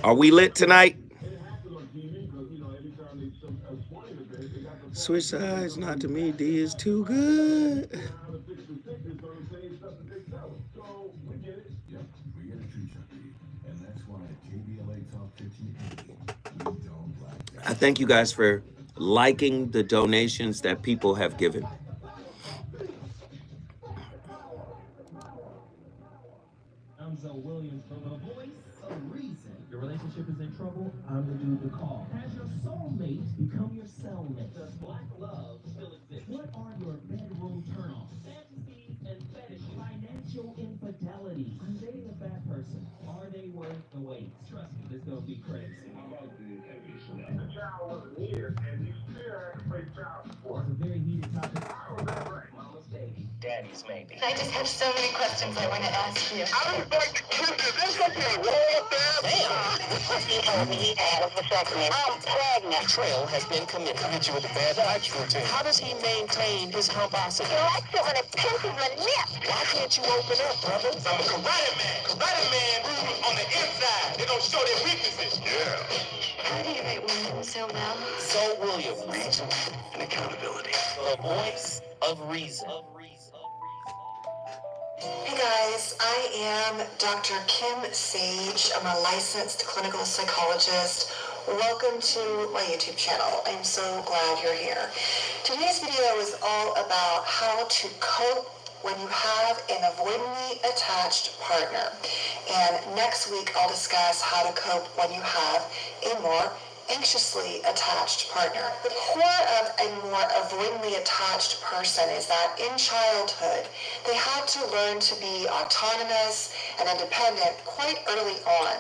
Are we lit tonight? Switch sides, not to me. D is too good. I thank you guys for liking the donations that people have given. I'm Zoe Williams from The Voice of Reason. Your relationship is in trouble, I'm the dude to call. Has your soulmate become your cellmate? Does black love still exist? What are your bedroom turn-offs? Fantasies and fetishes. Financial infidelity. I'm dating a bad person. Are they worth the wait? Trust me, this gonna be crazy. How about the child wasn't here, and you still have to pay child support? It's a very heated topic. Oh, that's right. Mama's baby. Daddy's maybe. I just have so many questions I want to ask you. I was like, this gonna be a war up there. Damn. He told me he had a vasectomy. I'm pregnant. Betrayal has been committed. Hit you with a bad touch routine. How does he maintain his humposity? He likes it when it pinches my lip. Why can't you open up, brother? I'm a karate man. Karate man on the inside. They don't show their weaknesses. Yeah. How do you write women so well? Zoe Williams. Reason and accountability. The voice of reason. Hey guys, I am Dr. Kim Sage. I'm a licensed clinical psychologist. Welcome to my YouTube channel. I'm so glad you're here. Today's video is all about how to cope when you have an avoidantly attached partner. And next week I'll discuss how to cope when you have a more anxiously attached partner. The core of a more avoidantly attached person is that in childhood, they had to learn to be autonomous and independent quite early on.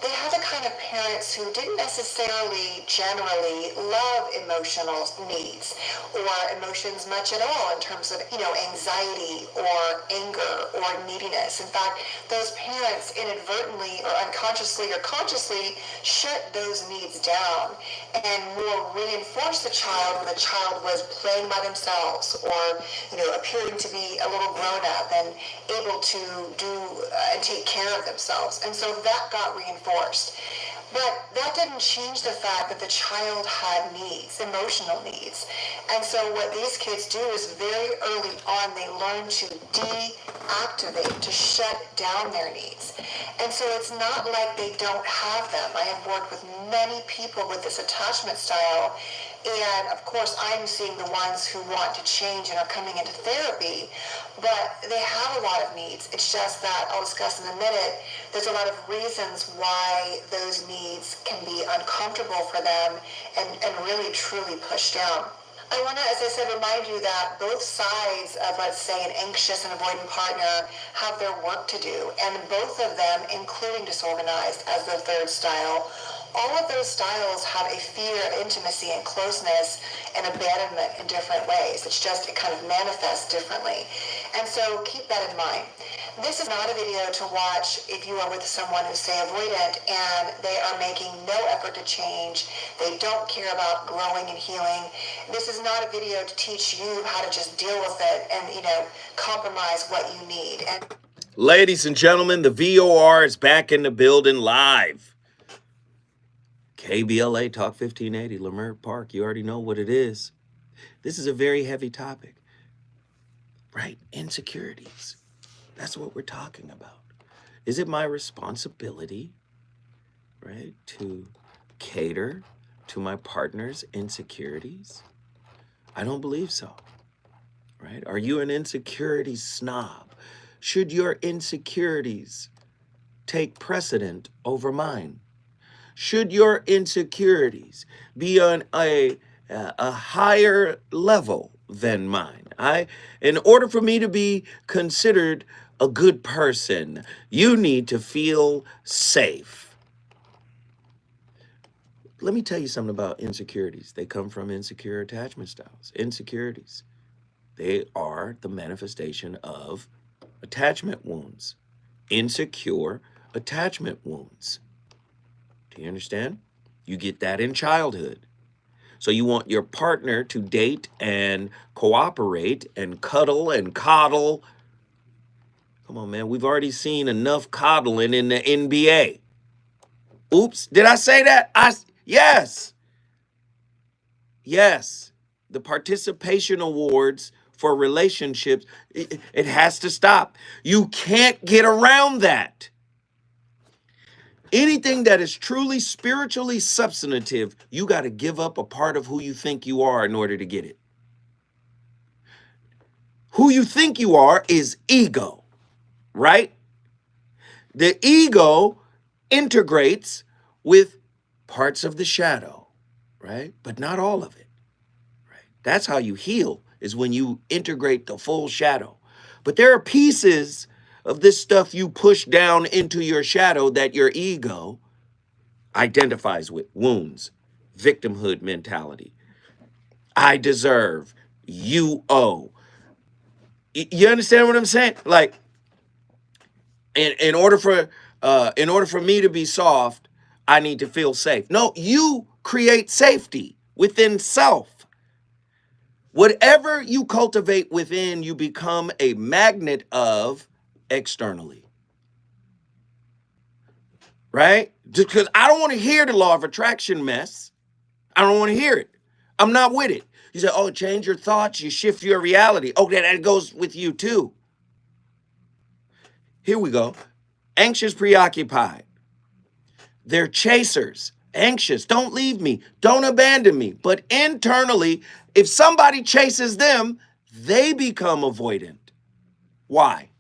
They had the kind of parents who didn't necessarily generally love emotional needs or emotions much at all in terms of, anxiety or anger or neediness. In fact, those parents inadvertently or unconsciously or consciously shut those needs down and more reinforce the child when the child was playing by themselves or, appearing to be a little grown up and able to do and take care of themselves. And so that got reinforced. But that didn't change the fact that the child had needs, emotional needs. And so what these kids do is very early on, they learn to deactivate, to shut down their needs. And so it's not like they don't have them. I have worked with many people with this attachment style. And of course, I'm seeing the ones who want to change and are coming into therapy, but they have a lot of needs. It's just that, I'll discuss in a minute, there's a lot of reasons why those needs can be uncomfortable for them and really truly pushed down. I want to, as I said, remind you that both sides of, let's say, an anxious and avoidant partner have their work to do, and both of them, including disorganized as the third style, all of those styles have a fear of intimacy and closeness and abandonment in different ways. It's just, it kind of manifests differently. And so keep that in mind. This is not a video to watch if you are with someone who's, say, avoidant and they are making no effort to change. They don't care about growing and healing. This is not a video to teach you how to just deal with it and, compromise what you need. And Ladies and gentlemen, the VOR is back in the building live. KBLA Talk 1580, Leimert Park. You already know what it is. This is a very heavy topic, right? Insecurities. That's what we're talking about. Is it my responsibility, right, to cater to my partner's insecurities? I don't believe so, right? Are you an insecurity snob? Should your insecurities take precedent over mine? Should your insecurities be on a higher level than mine? In order for me to be considered a good person, you need to feel safe. Let me tell you something about insecurities. They come from insecure attachment styles. Insecurities, they are the manifestation of attachment wounds. Insecure attachment wounds. Do you understand? You get that in childhood. So you want your partner to date and cooperate and cuddle and coddle. Come on, man. We've already seen enough coddling in the NBA. Oops. Did I say that? Yes. Yes. The participation awards for relationships, it has to stop. You can't get around that. Anything that is truly spiritually substantive, you got to give up a part of who you think you are in order to get it. Who you think you are is ego, right? The ego integrates with parts of the shadow, right? But not all of it, right? That's how you heal, is when you integrate the full shadow. But there are pieces of this stuff you push down into your shadow that your ego identifies with: wounds, victimhood mentality. I deserve, you owe. You understand what I'm saying? Like, in order for me to be soft, I need to feel safe. No, you create safety within self. Whatever you cultivate within, you become a magnet of externally. Right? Just because I don't want to hear the law of attraction mess. I don't want to hear it. I'm not with it. You say, oh, change your thoughts, you shift your reality. Okay, that goes with you too. Here we go. Anxious, preoccupied. They're chasers. Anxious, don't leave me, don't abandon me. But internally, if somebody chases them, they become avoidant. Why?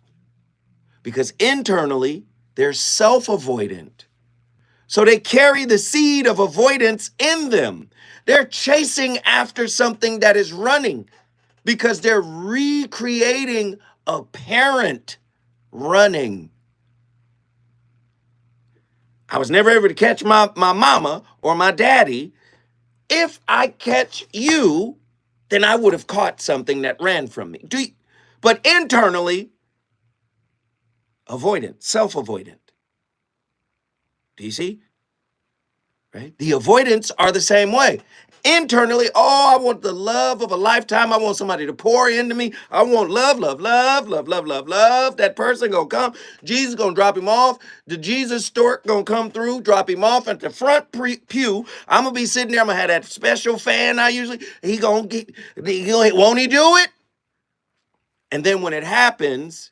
Because internally, they're self-avoidant. So they carry the seed of avoidance in them. They're chasing after something that is running because they're recreating a parent running. I was never able to catch my mama or my daddy. If I catch you, then I would have caught something that ran from me. But internally, avoidant, self-avoidant. Do you see? right? The avoidants are the same way. Internally, oh, I want the love of a lifetime. I want somebody to pour into me. I want love, love, love, love, love, love, love. That person gonna come. Jesus gonna drop him off. The Jesus stork gonna come through, drop him off at the front pew. I'm gonna be sitting there. I'm gonna have that special fan I usually. Won't he do it? And then when it happens,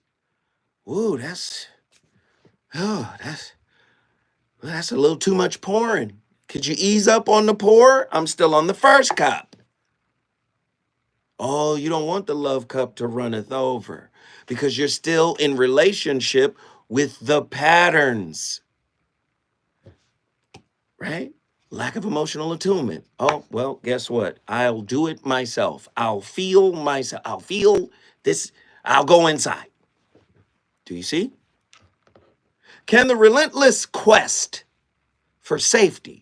ooh, that's a little too much pouring. Could you ease up on the pour? I'm still on the first cup. Oh, you don't want the love cup to runneth over because you're still in relationship with the patterns, right? Lack of emotional attunement. Oh, well, guess what? I'll do it myself. I'll feel myself. I'll feel this. I'll go inside. Do you see? Can the relentless quest for safety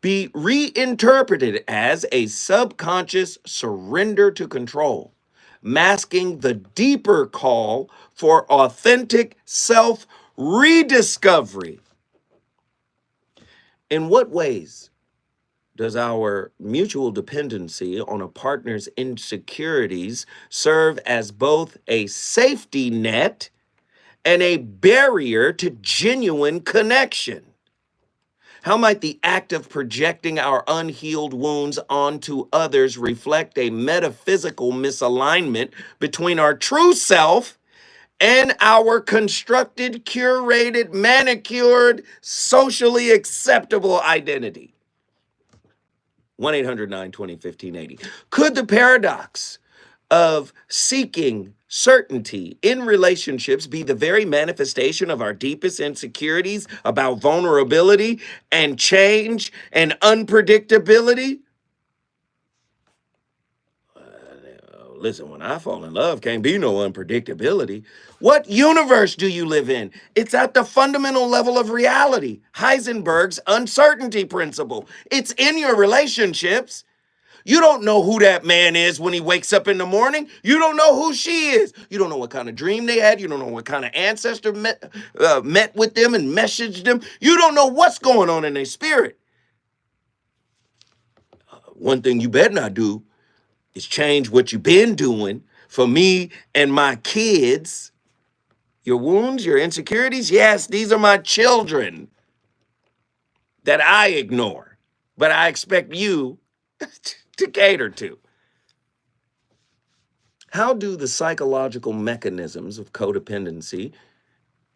be reinterpreted as a subconscious surrender to control, masking the deeper call for authentic self rediscovery? In what ways does our mutual dependency on a partner's insecurities serve as both a safety net and a barrier to genuine connection? How might the act of projecting our unhealed wounds onto others reflect a metaphysical misalignment between our true self and our constructed, curated, manicured, socially acceptable identity? 1-800-920-1580. Could the paradox of seeking certainty in relationships be the very manifestation of our deepest insecurities about vulnerability and change and unpredictability? Listen, when I fall in love, can't be no unpredictability. What universe do you live in? It's at the fundamental level of reality. Heisenberg's uncertainty principle. It's in your relationships. You don't know who that man is when he wakes up in the morning. You don't know who she is. You don't know what kind of dream they had. You don't know what kind of ancestor met with them and messaged them. You don't know what's going on in their spirit. One thing you better not do is change what you've been doing for me and my kids. Your wounds, your insecurities, yes, these are my children that I ignore, but I expect you to cater to. How do the psychological mechanisms of codependency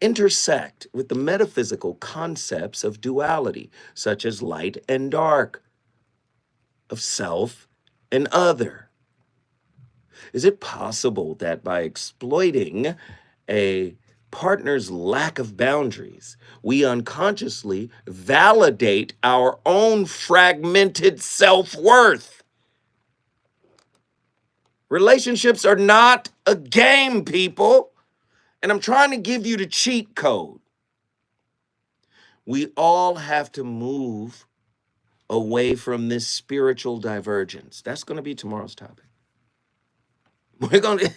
intersect with the metaphysical concepts of duality, such as light and dark, of self and other? Is it possible that by exploiting a partner's lack of boundaries, we unconsciously validate our own fragmented self-worth? Relationships are not a game, people. And I'm trying to give you the cheat code. We all have to move away from this spiritual divergence. That's going to be tomorrow's topic. We're going to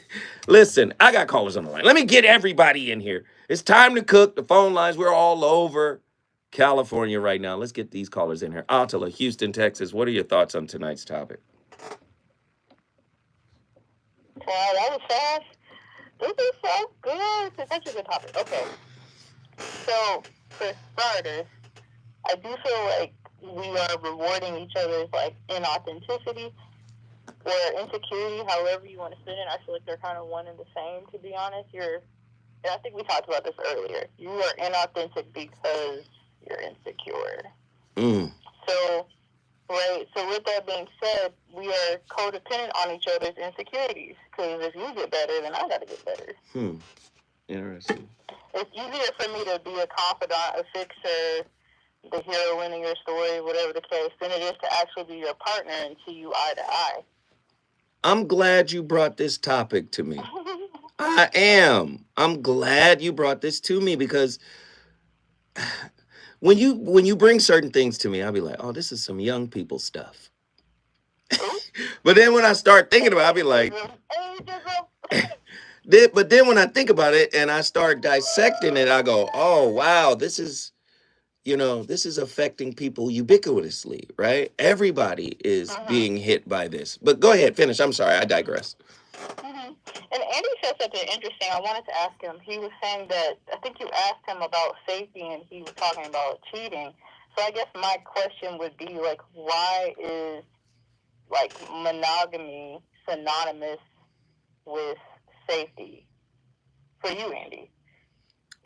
listen. I got callers on the line. Let me get everybody in here. It's time to cook. The phone lines, we're all over California right now. Let's get these callers in here. Attila, Houston, Texas. What are your thoughts on tonight's topic? Wow, that was fast. This is so good. It's such a good topic. Okay. So, for starters, I do feel like we are rewarding each other's, like, inauthenticity or insecurity, however you want to spin it. I feel like they're kind of one and the same, to be honest. And I think we talked about this earlier. You are inauthentic because you're insecure. So, right, so with that being said, we are codependent on each other's insecurities, because if you get better, then I got to get better. Interesting. It's easier for me to be a confidant, a fixer, the heroine in your story, whatever the case, than it is to actually be your partner and see you eye to eye. I'm glad you brought this topic to me. I am. I'm glad you brought this to me, because when you bring certain things to me, I'll be like, oh, this is some young people stuff. But then when I start thinking about it, I'll be like, but then when I think about it and I start dissecting it, I go, oh, wow, this is this is affecting people ubiquitously, right? Everybody is being hit by this. But go ahead, finish. I'm sorry, I digress. And Andy said something interesting. I wanted to ask him. He was saying that I think you asked him about safety, and he was talking about cheating. So I guess my question would be like, why is like monogamy synonymous with safety for you, Andy?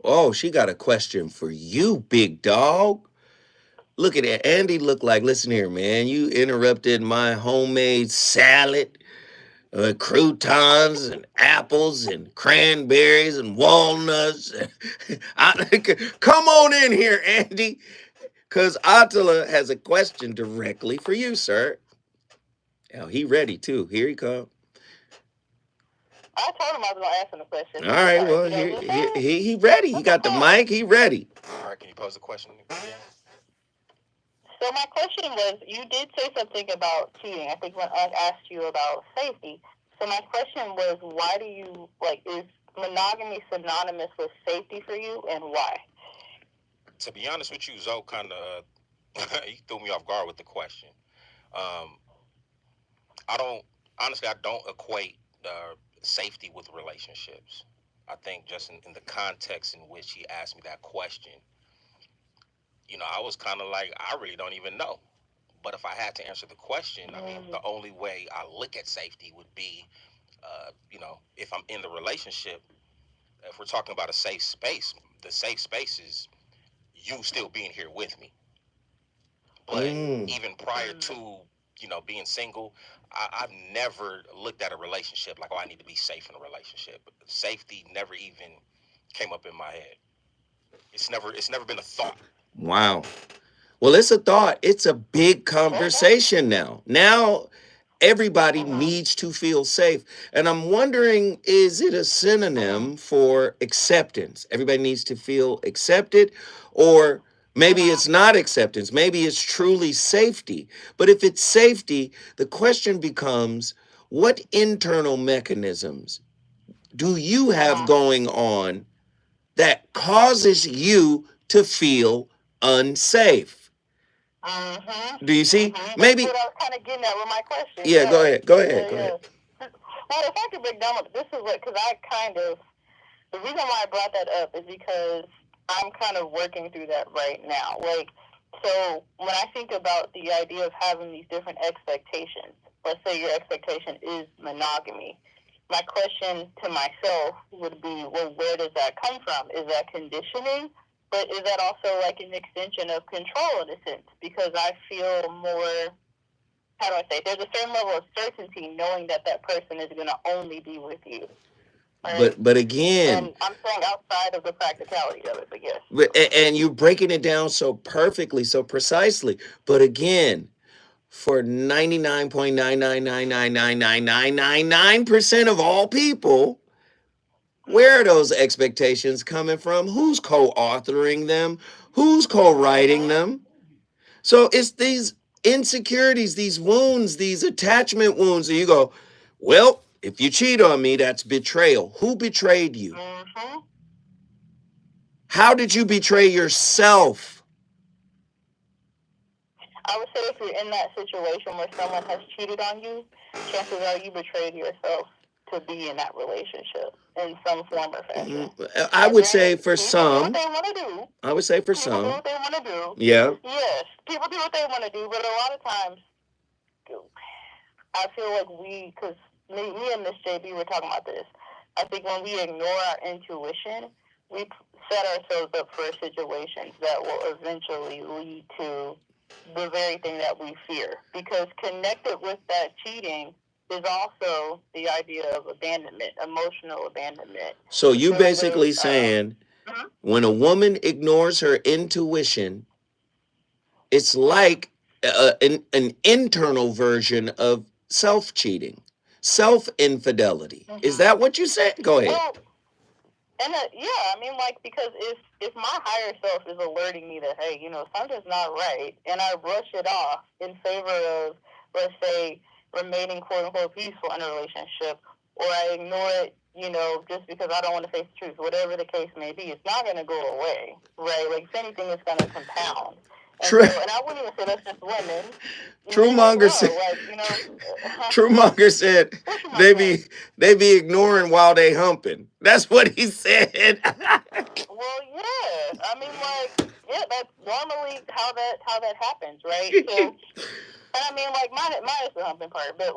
Oh, she got a question for you, big dog. Look at that. Andy looked like, listen here, man. You interrupted my homemade salad, croutons and apples and cranberries and walnuts. Come on in here, Andy, because Attila has a question directly for you, sir. Oh, he ready too. Here he comes. I told him I was going to ask him a question. All right, well, he ready. He got the mic. He ready. All right, can you pose the question again? So my question was, you did say something about cheating. I think when I asked you about safety. So my question was, why do you, is monogamy synonymous with safety for you, and why? To be honest with you, Zoe kind of, he threw me off guard with the question. I don't equate safety with relationships. I think just in the context in which he asked me that question, I was kind of like, I really don't even know. But if I had to answer the question, I mean, the only way I look at safety would be, if I'm in the relationship, if we're talking about a safe space, the safe space is you still being here with me. But even prior to, being single, I've never looked at a relationship like, oh, I need to be safe in a relationship. Safety never even came up in my head. It's never been a thought. Wow. Well, it's a thought. It's a big conversation now. Now, everybody needs to feel safe. And I'm wondering, is it a synonym for acceptance? Everybody needs to feel accepted, or maybe it's not acceptance. Maybe it's truly safety. But if it's safety, the question becomes, what internal mechanisms do you have going on that causes you to feel unsafe? Do you see? Maybe. That's what I was kind of getting at with my question. Yeah, go ahead. Go ahead. Well, if I could break down, this is because the reason why I brought that up is because I'm kind of working through that right now. So when I think about the idea of having these different expectations, let's say your expectation is monogamy. My question to myself would be, well, where does that come from? Is that conditioning? But is that also an extension of control in a sense? Because I feel more, how do I say, there's a certain level of certainty knowing that person is going to only be with you. Right? But again, and I'm saying outside of the practicality of it, but yes. And you're breaking it down so perfectly, so precisely. But again, for 99.9999999% of all people, where are those expectations coming from? Who's co-authoring them? Who's co-writing them? So it's these insecurities, these wounds, these attachment wounds that you go, well, if you cheat on me, that's betrayal. Who betrayed you? How did you betray yourself? I would say if you're in that situation where someone has cheated on you, chances are you betrayed yourself to be in that relationship in some form or fashion. I would say for some. People do what they want to do. I would say for some. People do what they want to do. Yeah. Yes, people do what they want to do, but a lot of times, I feel like because me and Miss JB were talking about this. I think when we ignore our intuition, we set ourselves up for situations that will eventually lead to the very thing that we fear. Because connected with that cheating is also the idea of abandonment, emotional abandonment. So you basically saying when a woman ignores her intuition, it's like an internal version of self-cheating, self-infidelity. Is that what you said? Go ahead. Well, because if my higher self is alerting me that, hey, something's not right, and I brush it off in favor of, let's say, remaining quote unquote peaceful in a relationship, or I ignore it just because I don't want to face the truth, whatever the case may be, it's not going to go away, right? Like, if anything, it's going to compound. True. And I wouldn't even say that's just women. Trumonger said. Trumonger said they be ignoring while they humping. That's what he said. Well, yeah. I mean, that's normally how that happens, right? So, and I mean, minus the humping part, but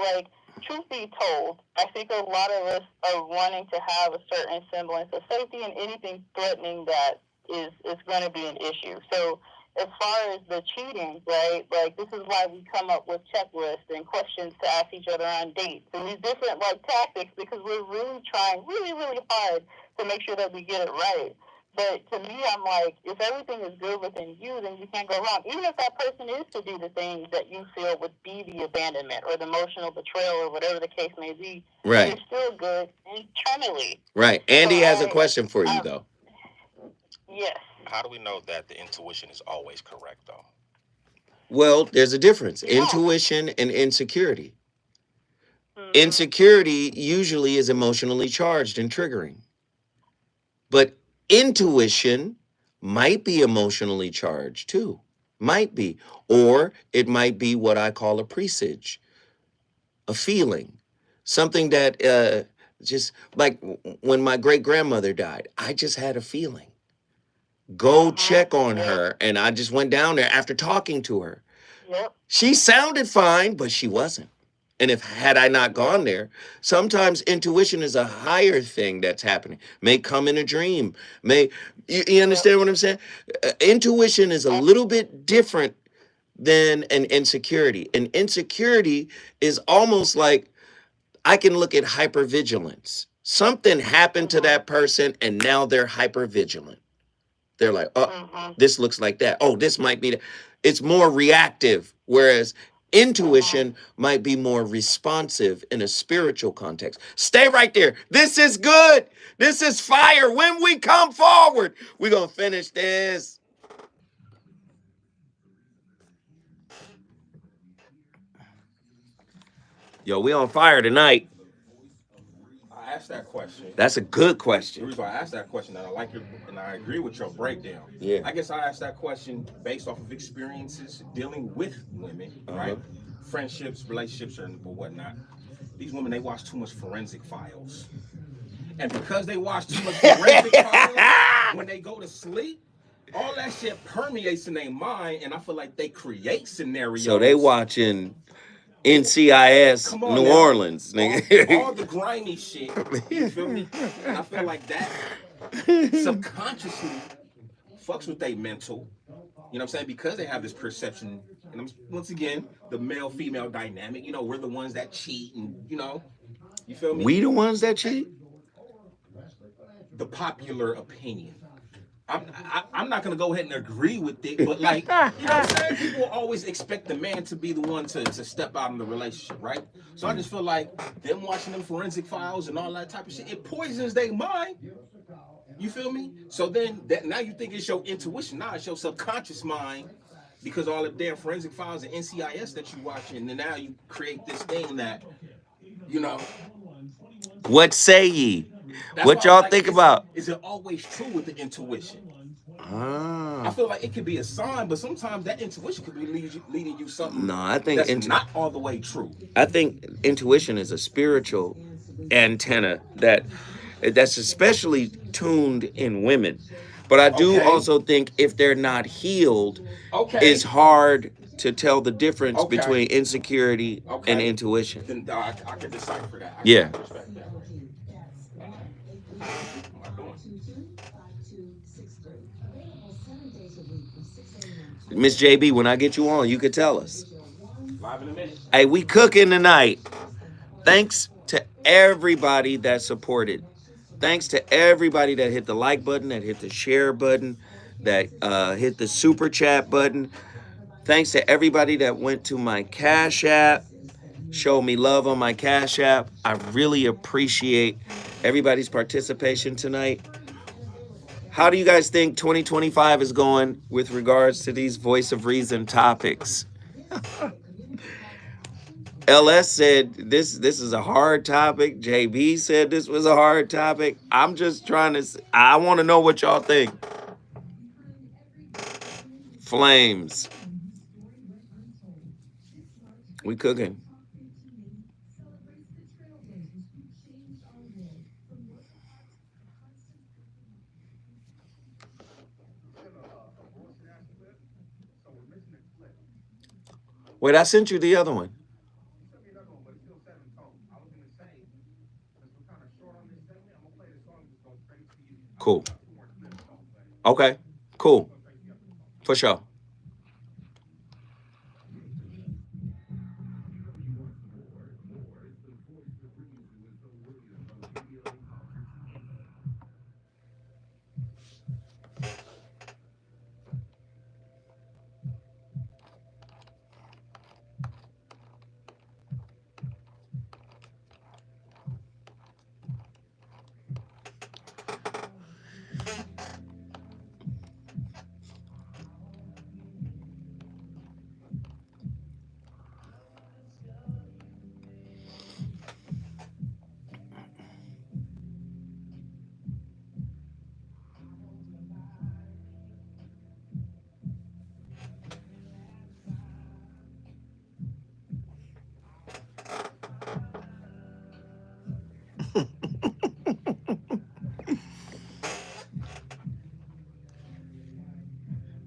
truth be told, I think a lot of us are wanting to have a certain semblance of safety, and anything threatening that is going to be an issue. So, as far as the cheating, right, this is why we come up with checklists and questions to ask each other on dates and these different tactics, because we're really trying really, really hard to make sure that we get it right. But to me, I'm like, if everything is good within you, then you can't go wrong. Even if that person is to do the things that you feel would be the abandonment or the emotional betrayal or whatever the case may be, right, you're still good internally. Right. Andy has a question for you, though. Yes. How do we know that the intuition is always correct, though? Well, there's a difference. Intuition and insecurity. Insecurity usually is emotionally charged and triggering. But intuition might be emotionally charged too. Might be. Or it might be what I call a presage, a feeling. Something that just like when my great grandmother died, I just had a feeling. Go check on her. And I just went down there after talking to her. Yep. She sounded fine, but she wasn't. And had I not gone there, sometimes intuition is a higher thing that's happening. May come in a dream. You understand what I'm saying? Intuition is a little bit different than an insecurity. An insecurity is almost like I can look at hypervigilance. Something happened to that person and now they're hypervigilant. They're like, oh, this looks like that. Oh, this might be that. It's more reactive, whereas intuition might be more responsive in a spiritual context. Stay right there. This is good. This is fire. When we come forward, we're going to finish this. Yo, we on fire tonight. I asked that question. That's a good question. The reason why I asked that question, and I like and I agree with your breakdown. Yeah. I guess I asked that question based off of experiences dealing with women, right? Friendships, relationships, or whatnot. These women, they watch too much forensic files. And because they watch too much forensic files, when they go to sleep, all that shit permeates in their mind, and I feel like they create scenarios. So they watching NCIS New Orleans, nigga. All the grimy shit. You feel me? And I feel like that subconsciously fucks with their mental. You know what I'm saying? Because they have this perception. And once again, the male-female dynamic. We're the ones that cheat, and you feel me? We the ones that cheat? The popular opinion. I'm not gonna go ahead and agree with it, but you know what I'm saying? People always expect the man to be the one to step out in the relationship, right? So I just feel like them watching them forensic files and all that type of shit, it poisons their mind. You feel me? So then now you think it's your intuition, now it's your subconscious mind, because all the damn forensic files and NCIS that you watching, and then now you create this thing that, What say ye? What y'all think about? Is it always true with the intuition? I feel like it could be a sign, but sometimes that intuition could be leading you something. No, I think that's not all the way true. I think intuition is a spiritual antenna that's especially tuned in women. But I do also think if they're not healed, it's hard to tell the difference between insecurity and intuition. Then I can decipher that. Yeah. Respect that. Miss JB, when I get you on, you could tell us. Live in a minute. Hey, we cooking tonight. Thanks to everybody that supported. Thanks to everybody that hit the like button, that hit the share button, that hit the super chat button. Thanks to everybody that went to my Cash App, showed me love on my Cash App. I really appreciate everybody's participation tonight. How do you guys think 2025 is going with regards to these Voice of Reason topics? LS said this is a hard topic. JB said this was a hard topic. I'm just trying to. I want to know what y'all think. Flames. We cooking. Wait, I sent you the other one. Cool. Okay. Cool. For sure.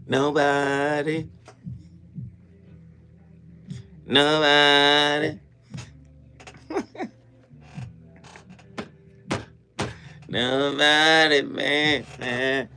Nobody. Nobody. Nobody, man.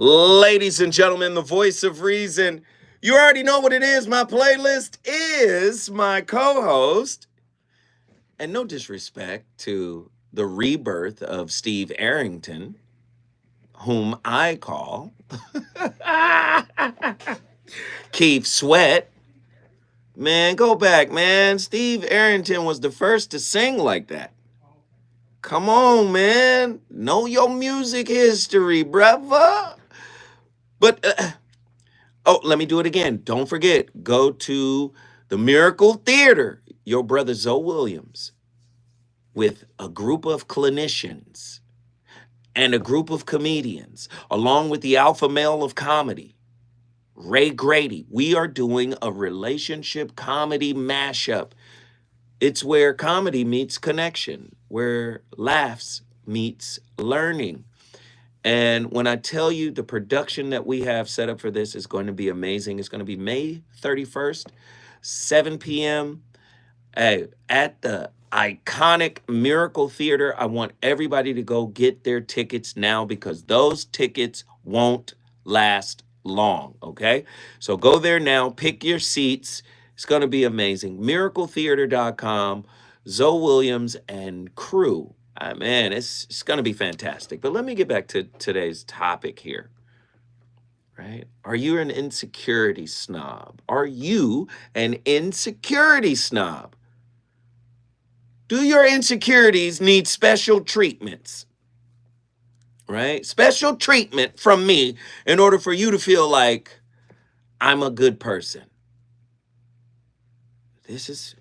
Ladies and gentlemen, the voice of reason. You already know what it is. My playlist is my co-host. And no disrespect to the rebirth of Steve Arrington, whom I call Keith Sweat. Man, go back, man. Steve Arrington was the first to sing like that. Come on, man. Know your music history, brother. But, let me do it again. Don't forget, go to the Miracle Theater. Your brother Zoe Williams with a group of clinicians and a group of comedians, along with the alpha male of comedy, Ray Grady. We are doing a relationship comedy mashup. It's where comedy meets connection, where laughs meets learning. And when I tell you the production that we have set up for this is going to be amazing, it's going to be May 31st, 7 p.m. At the iconic Miracle Theater. I want everybody to go get their tickets now because those tickets won't last long, okay? So go there now, pick your seats. It's going to be amazing. MiracleTheater.com, Zoe Williams and crew. Man, it's going to be fantastic. But let me get back to today's topic here, right? Are you an insecurity snob? Are you an insecurity snob? Do your insecurities need special treatments? Right? Special treatment from me in order for you to feel like I'm a good person. This is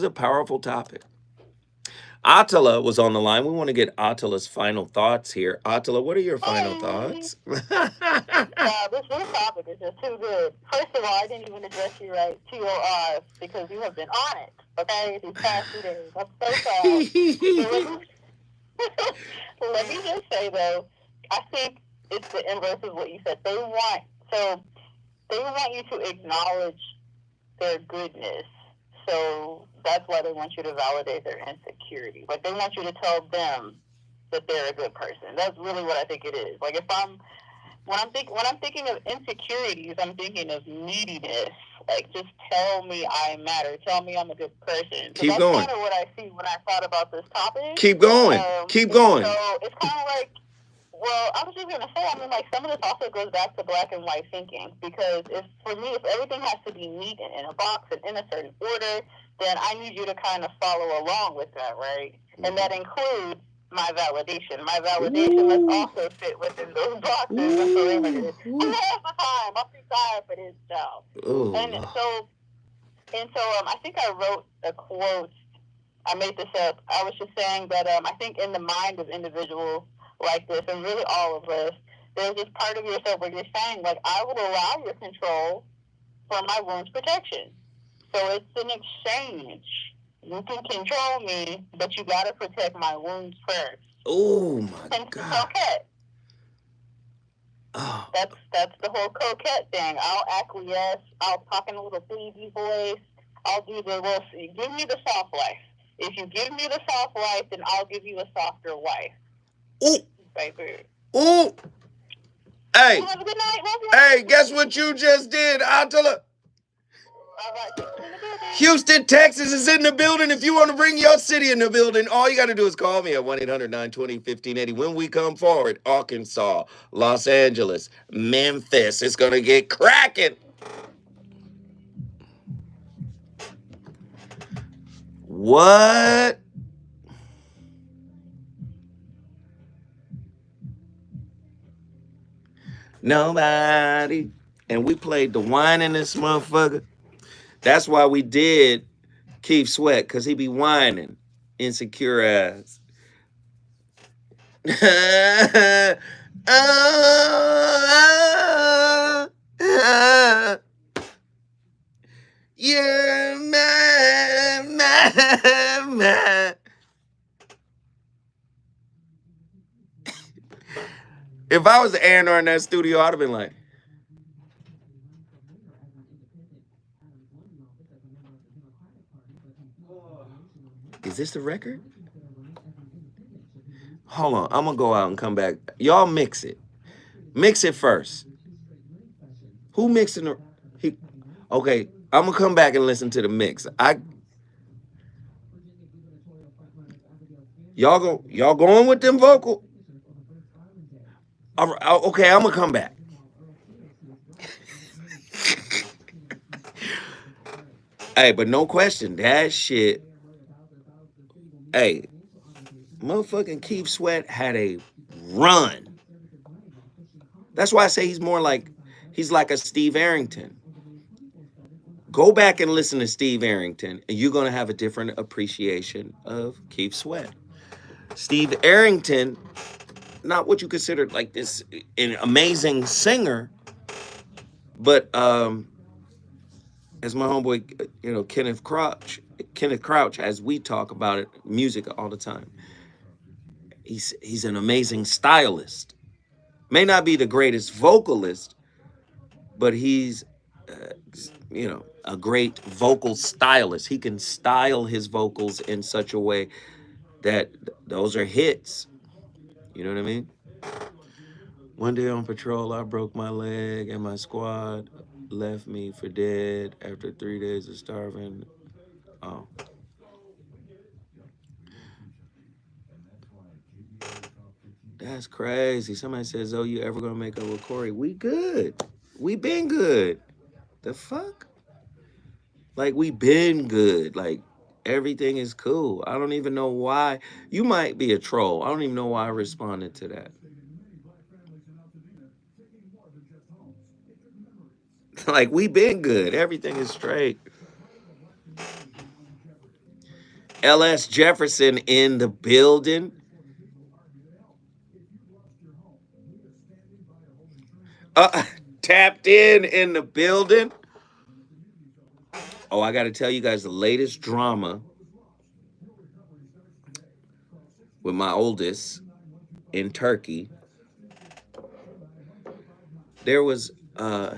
a powerful topic. Attila was on the line. We want to get Attila's final thoughts here. Attila, what are your final thoughts? This whole topic is just too good. First of all, I didn't even address you right, TOR, because you have been on it, okay, these past 2 days. I'm so sorry. Let me just say, though, I think it's the inverse of what you said. They want you to acknowledge their goodness. So that's why they want you to validate their insecurity. Like, they want you to tell them that they're a good person. That's really what I think it is. Like, when I'm thinking of insecurities, I'm thinking of neediness. Like, just tell me I matter. Tell me I'm a good person. Keep going. That's kind of what I see when I thought about this topic. Keep going. Keep going. So it's kind of like Well, I was just gonna say, I mean, like some of this also goes back to black and white thinking, because if for me, if everything has to be neat and in a box and in a certain order, then I need you to kind of follow along with that, right? And that includes my validation. My validation must also fit within those boxes and parameters. And half the time, I'm too tired for this stuff. And so, I think I wrote a quote. I made this up. I was just saying that I think in the mind of individuals like this, and really all of us, there's this part of yourself where you're saying, like, I will allow your control for my wounds protection. So it's an exchange. You can control me, but you got to protect my wounds first. Oh my Hence the God. coquette. Oh. That's the whole coquette thing. I'll acquiesce. I'll talk in a little baby voice. I'll do the little, give me the soft life. If you give me the soft life, then I'll give you a softer wife. Ooh. Baby. Ooh. Hey. Have a good night. Love you. Hey, guess what you just did? I'll tell her. Houston, Texas is in the building. If you want to bring your city in the building, all you got to do is call me at 1-800-920-1580. When we come forward, Arkansas, Los Angeles, Memphis, it's going to get cracking. What? Nobody. And we played the wine in this motherfucker. That's why we did Keith Sweat, because he be whining. Insecure ass. You're my. If I was A&R in that studio, I'd have been like, is this the record? Hold on, I'm gonna go out and come back. Y'all mix it. Mix it first. Who mixing the? Okay, I'm gonna come back and listen to the mix. Y'all going with them vocal? Okay, I'm gonna come back. Hey, but no question, that shit. Hey, motherfucking Keith Sweat had a run. That's why I say he's like a Steve Arrington. Go back and listen to Steve Arrington, and you're gonna have a different appreciation of Keith Sweat. Steve Arrington, not what you consider like this an amazing singer, but as my homeboy, Kenneth Crouch, as we talk about it, music all the time. He's an amazing stylist. May not be the greatest vocalist, but he's a great vocal stylist. He can style his vocals in such a way that those are hits. You know what I mean? One day on patrol, I broke my leg and my squad left me for dead after 3 days of starving. Oh. That's crazy. Somebody says, "Oh, you ever gonna make up with Corey?" We good. We been good. The fuck? Like, we been good. Like, everything is cool. I don't even know why. You might be a troll. I don't even know why I responded to that. Like, we been good. Everything is straight. LS Jefferson in the building. Tapped in the building. Oh, I got to tell you guys the latest drama with my oldest in Turkey. There was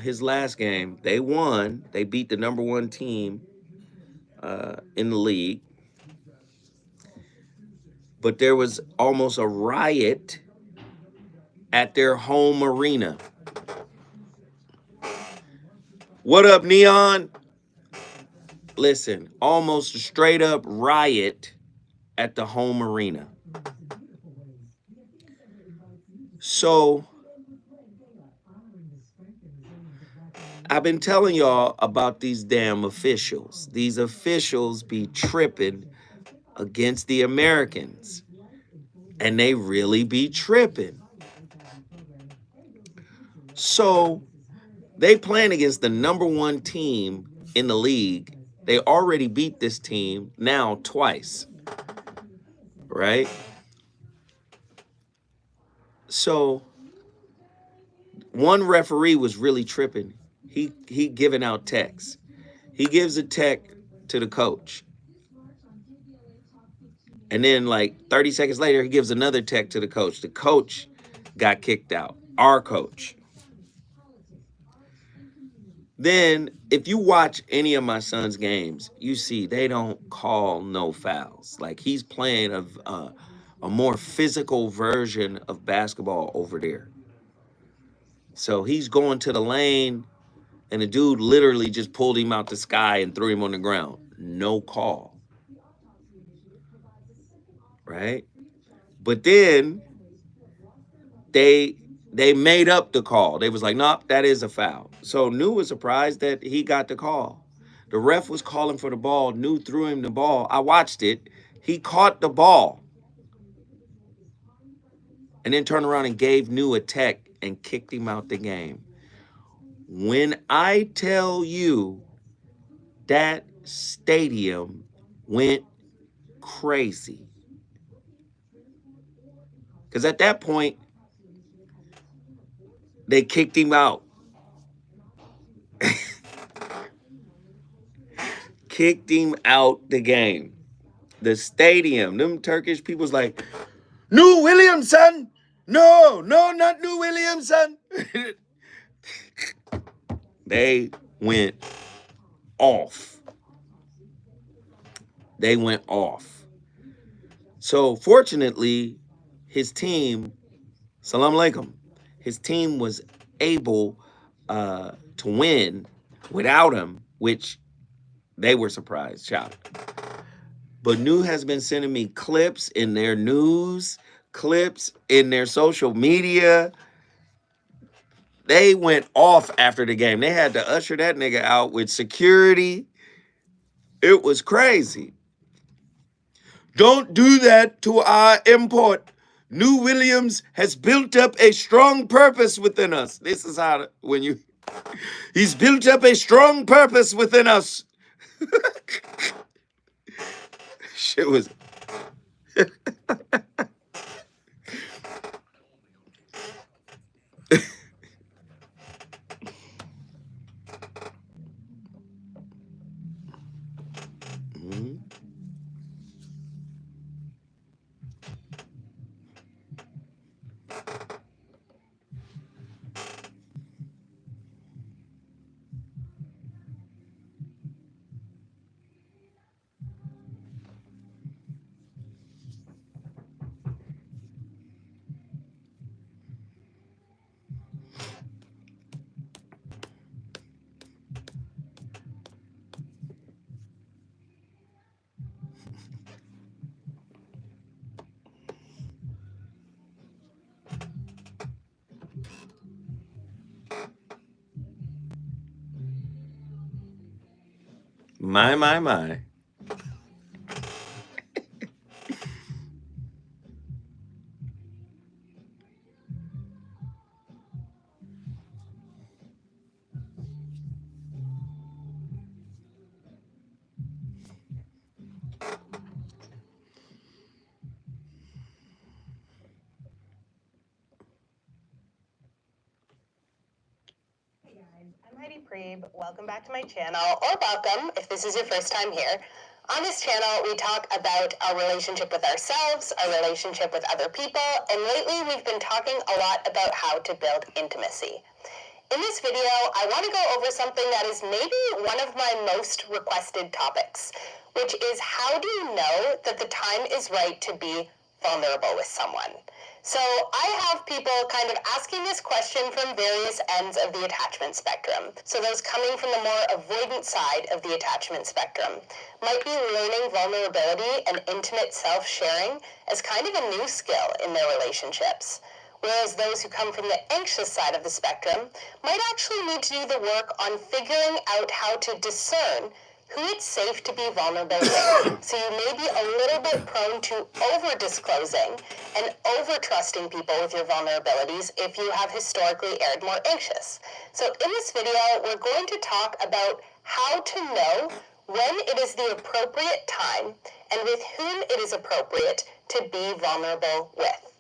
his last game. They won. They beat the number one team in the league. But there was almost a riot at their home arena. What up, Neon? Listen, almost a straight up riot at the home arena. So I've been telling y'all about these damn officials. These officials be tripping against the Americans. And they really be tripping. So they playing against the #1 team in the league. They already beat this team now twice. Right? So one referee was really tripping. He giving out texts. He gives a tech to the coach. And then like 30 seconds later, he gives another tech to the coach. The coach got kicked out. Our coach. Then if you watch any of my son's games, you see they don't call no fouls. Like he's playing a more physical version of basketball over there. So he's going to the lane, and the dude literally just pulled him out the sky and threw him on the ground. No call. Right? But then they made up the call. They was like, nope, that is a foul. So New was surprised that he got the call. The ref was calling for the ball. New threw him the ball. I watched it. He caught the ball. And then turned around and gave New a tech and kicked him out the game. When I tell you that stadium went crazy. Because at that point, they kicked him out. Kicked him out the game. The stadium, them Turkish people's like, New Williamson! No, not New Williamson! They went off. They went off. So fortunately, his team, salam alaikum, his team was able to win without him, which they were surprised, shocked. But New has been sending me clips in their news, clips in their social media. They went off after the game. They had to usher that nigga out with security. It was crazy. Don't do that to our import. New Williams has built up a strong purpose within us. This is how, he's built up a strong purpose within us. Shit was. Mhm. My. I'm Heidi Preeb. Welcome back to my channel, or welcome if this is your first time here. On this channel, we talk about our relationship with ourselves, our relationship with other people, and lately we've been talking a lot about how to build intimacy. In this video, I want to go over something that is maybe one of my most requested topics, which is how do you know that the time is right to be vulnerable with someone? So I have people kind of asking this question from various ends of the attachment spectrum. So those coming from the more avoidant side of the attachment spectrum might be learning vulnerability and intimate self-sharing as kind of a new skill in their relationships. whereas those who come from the anxious side of the spectrum might actually need to do the work on figuring out how to discern who it's safe to be vulnerable with. So you may be a little bit prone to over-disclosing and over-trusting people with your vulnerabilities if you have historically erred more anxious. So in this video, we're going to talk about how to know when it is the appropriate time and with whom it is appropriate to be vulnerable with.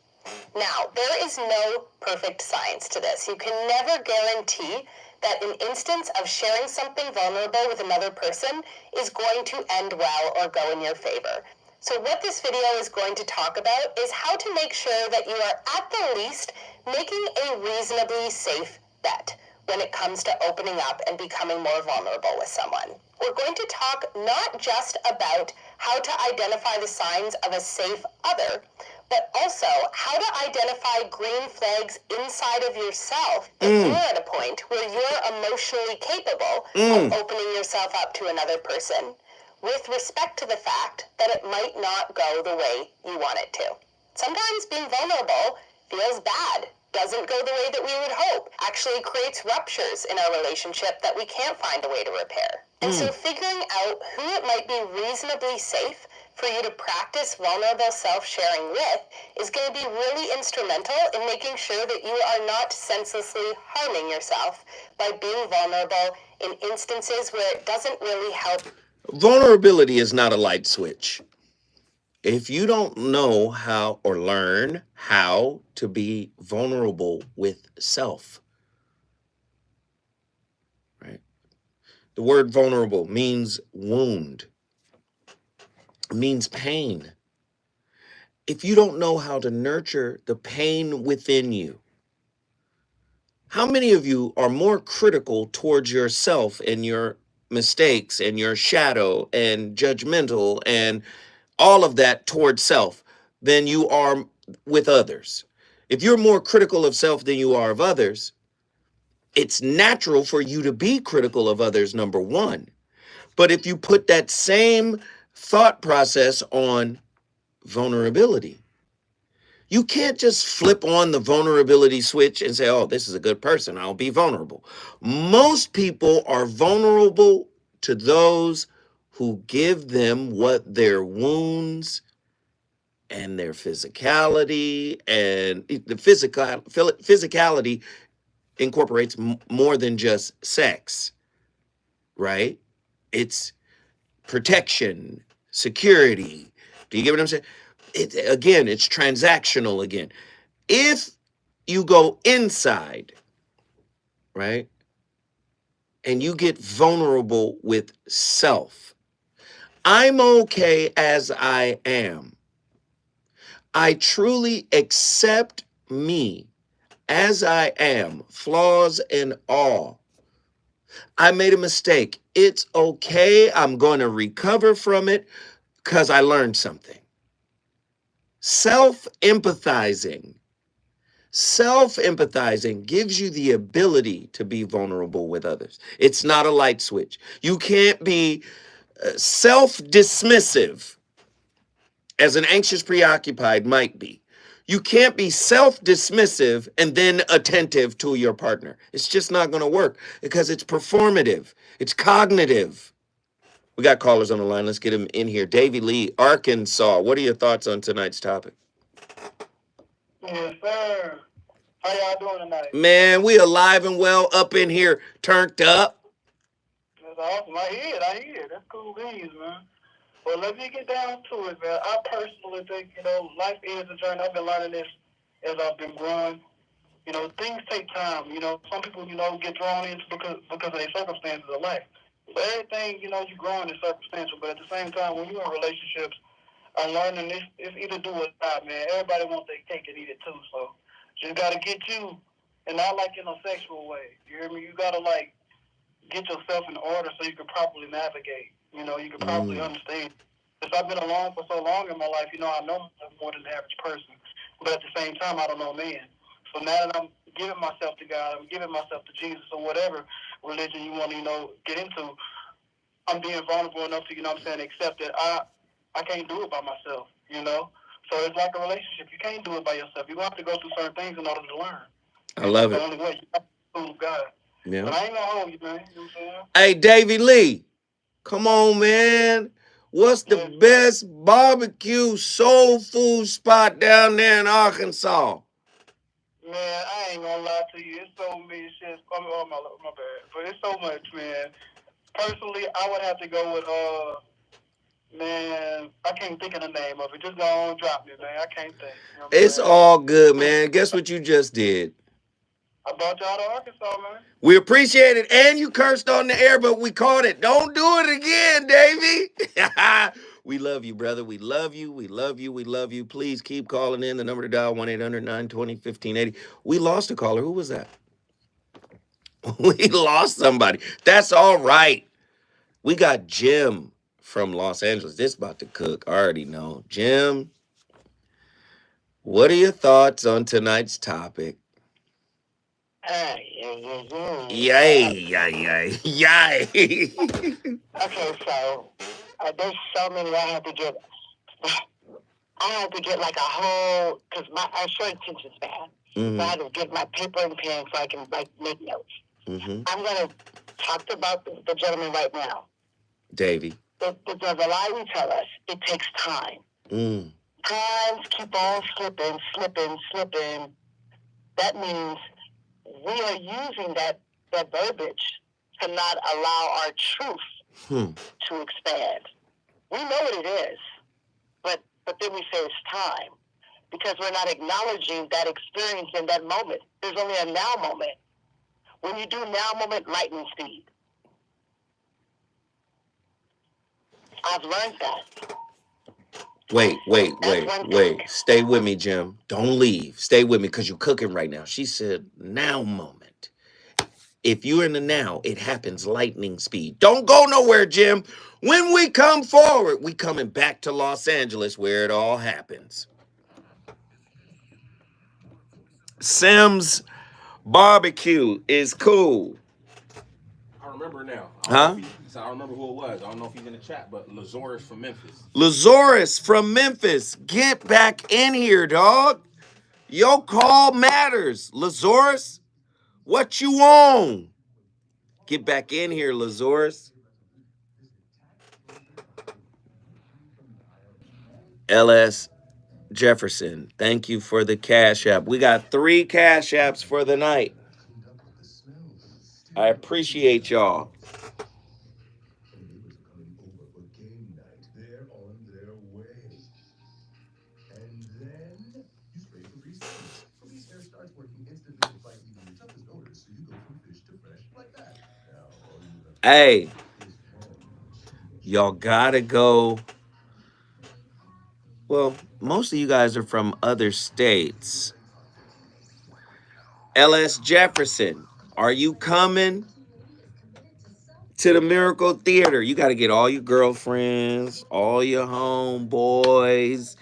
Now, there is no perfect science to this. You can never guarantee that an instance of sharing something vulnerable with another person is going to end well or go in your favor. So what this video is going to talk about is how to make sure that you are at the least making a reasonably safe bet when it comes to opening up and becoming more vulnerable with someone. We're going to talk not just about how to identify the signs of a safe other, but also how to identify green flags inside of yourself that you're at a point where you're emotionally capable of opening yourself up to another person, with respect to the fact that it might not go the way you want it to. Sometimes being vulnerable feels bad, doesn't go the way that we would hope, actually creates ruptures in our relationship that we can't find a way to repair. And so figuring out who it might be reasonably safe for you to practice vulnerable self-sharing with is going to be really instrumental in making sure that you are not senselessly harming yourself by being vulnerable in instances where it doesn't really help. Vulnerability is not a light switch. If you don't know how or learn how to be vulnerable with self, right? The word vulnerable means wound, means pain. If you don't know how to nurture the pain within you, how many of you are more critical towards yourself and your mistakes and your shadow and judgmental and all of that towards self than you are with others? If you're more critical of self than you are of others, it's natural for you to be critical of others, number one. But if you put that same thought process on vulnerability, you can't just flip on the vulnerability switch and say, oh, this is a good person, I'll be vulnerable. Most people are vulnerable to those who give them what their wounds and their physicality, and the physicality incorporates more than just sex, right? It's protection, security. Do you get what I'm saying? Again, it's transactional again. If you go inside, right, and you get vulnerable with self, I'm okay as I am. I truly accept me as I am, flaws and all. I made a mistake. It's okay. I'm going to recover from it because I learned something. Self-empathizing gives you the ability to be vulnerable with others. It's not a light switch. You can't be self-dismissive, as an anxious preoccupied might be. You can't be self-dismissive and then attentive to your partner. It's just not going to work because it's performative. It's cognitive. We got callers on the line. Let's get them in here. Davy Lee, Arkansas. What are your thoughts on tonight's topic? Yes, sir. How y'all doing tonight? Man, we alive and well up in here, turned up. That's awesome. I hear it. That's cool beans, man. Well, let me get down to it, man. I personally think, life is a journey. I've been learning this as I've been growing. Things take time. Some people, get drawn into because of their circumstances of life. But everything, you growing is circumstantial. But at the same time, when you're in relationships, I'm learning this. It's either do or die, man. Everybody wants their cake and eat it too. So just gotta get you, and not like in a sexual way. You hear me? You gotta get yourself in order so you can properly navigate. You can properly understand. Because I've been alone for so long in my life, I know myself more than the average person. But at the same time, I don't know man. So now that I'm giving myself to God, I'm giving myself to Jesus, or whatever religion you want to, get into, I'm being vulnerable enough to, accept that I can't do it by myself, So it's like a relationship. You can't do it by yourself. You're going to have to go through certain things in order to learn. I love It's it. the only way. You have to prove God. Yeah. But I ain't going to hold you, man. You know what I'm saying? Hey, Davy Lee, come on, man. What's the best barbecue soul food spot down there in Arkansas? Man, I ain't gonna lie to you. It's so many shit. Oh, my bad. But it's so much, man. Personally, I would have to go with man, I can't think of the name of it. Just go on, drop me, man. I can't think. You know It's all good, man. Guess what you just did? I brought y'all to Arkansas, man. We appreciate it, and you cursed on the air, but we caught it. Don't do it again, Davey. We love you, brother. We love you. We love you. We love you. Please keep calling in. The number to dial 1-800-920-1580. We lost a caller. Who was that? We lost somebody. That's all right. We got Jim from Los Angeles. This about to cook. I already know. Jim, what are your thoughts on tonight's topic? Yay, yay, yay, yay. Okay, so there's so many I had to get. I had to get like a whole, because I short attention span. So I had to get my paper and pen so I can like make notes. I'm going to talk about the gentleman right now. Davey. The lie we tell us, it takes time. Times keep on slipping. That means we are using that verbiage to not allow our truth to expand. We know what it is, but then we say it's time because we're not acknowledging that experience in that moment. There's only a now moment. When you do now moment, lightning speed. I've learned that. Wait. Stay with me, Jim. Don't leave. Stay with me because you're cooking right now. She said, now moment. If you're in the now, it happens lightning speed. Don't go nowhere, Jim. When we come forward, we coming back to Los Angeles where it all happens. Sim's barbecue is cool. I remember now. Huh? I don't remember who it was. I don't know if he's in the chat, but Lazarus from Memphis. Lazarus from Memphis. Get back in here, dog. Your call matters. Lazarus, what you on? Get back in here, Lazarus. LS Jefferson, thank you for the Cash App. We got 3 Cash Apps for the night. I appreciate y'all. Hey, y'all gotta go. Well, most of you guys are from other states. LS Jefferson, are you coming to the Miracle Theater? You got to get all your girlfriends, all your homeboys.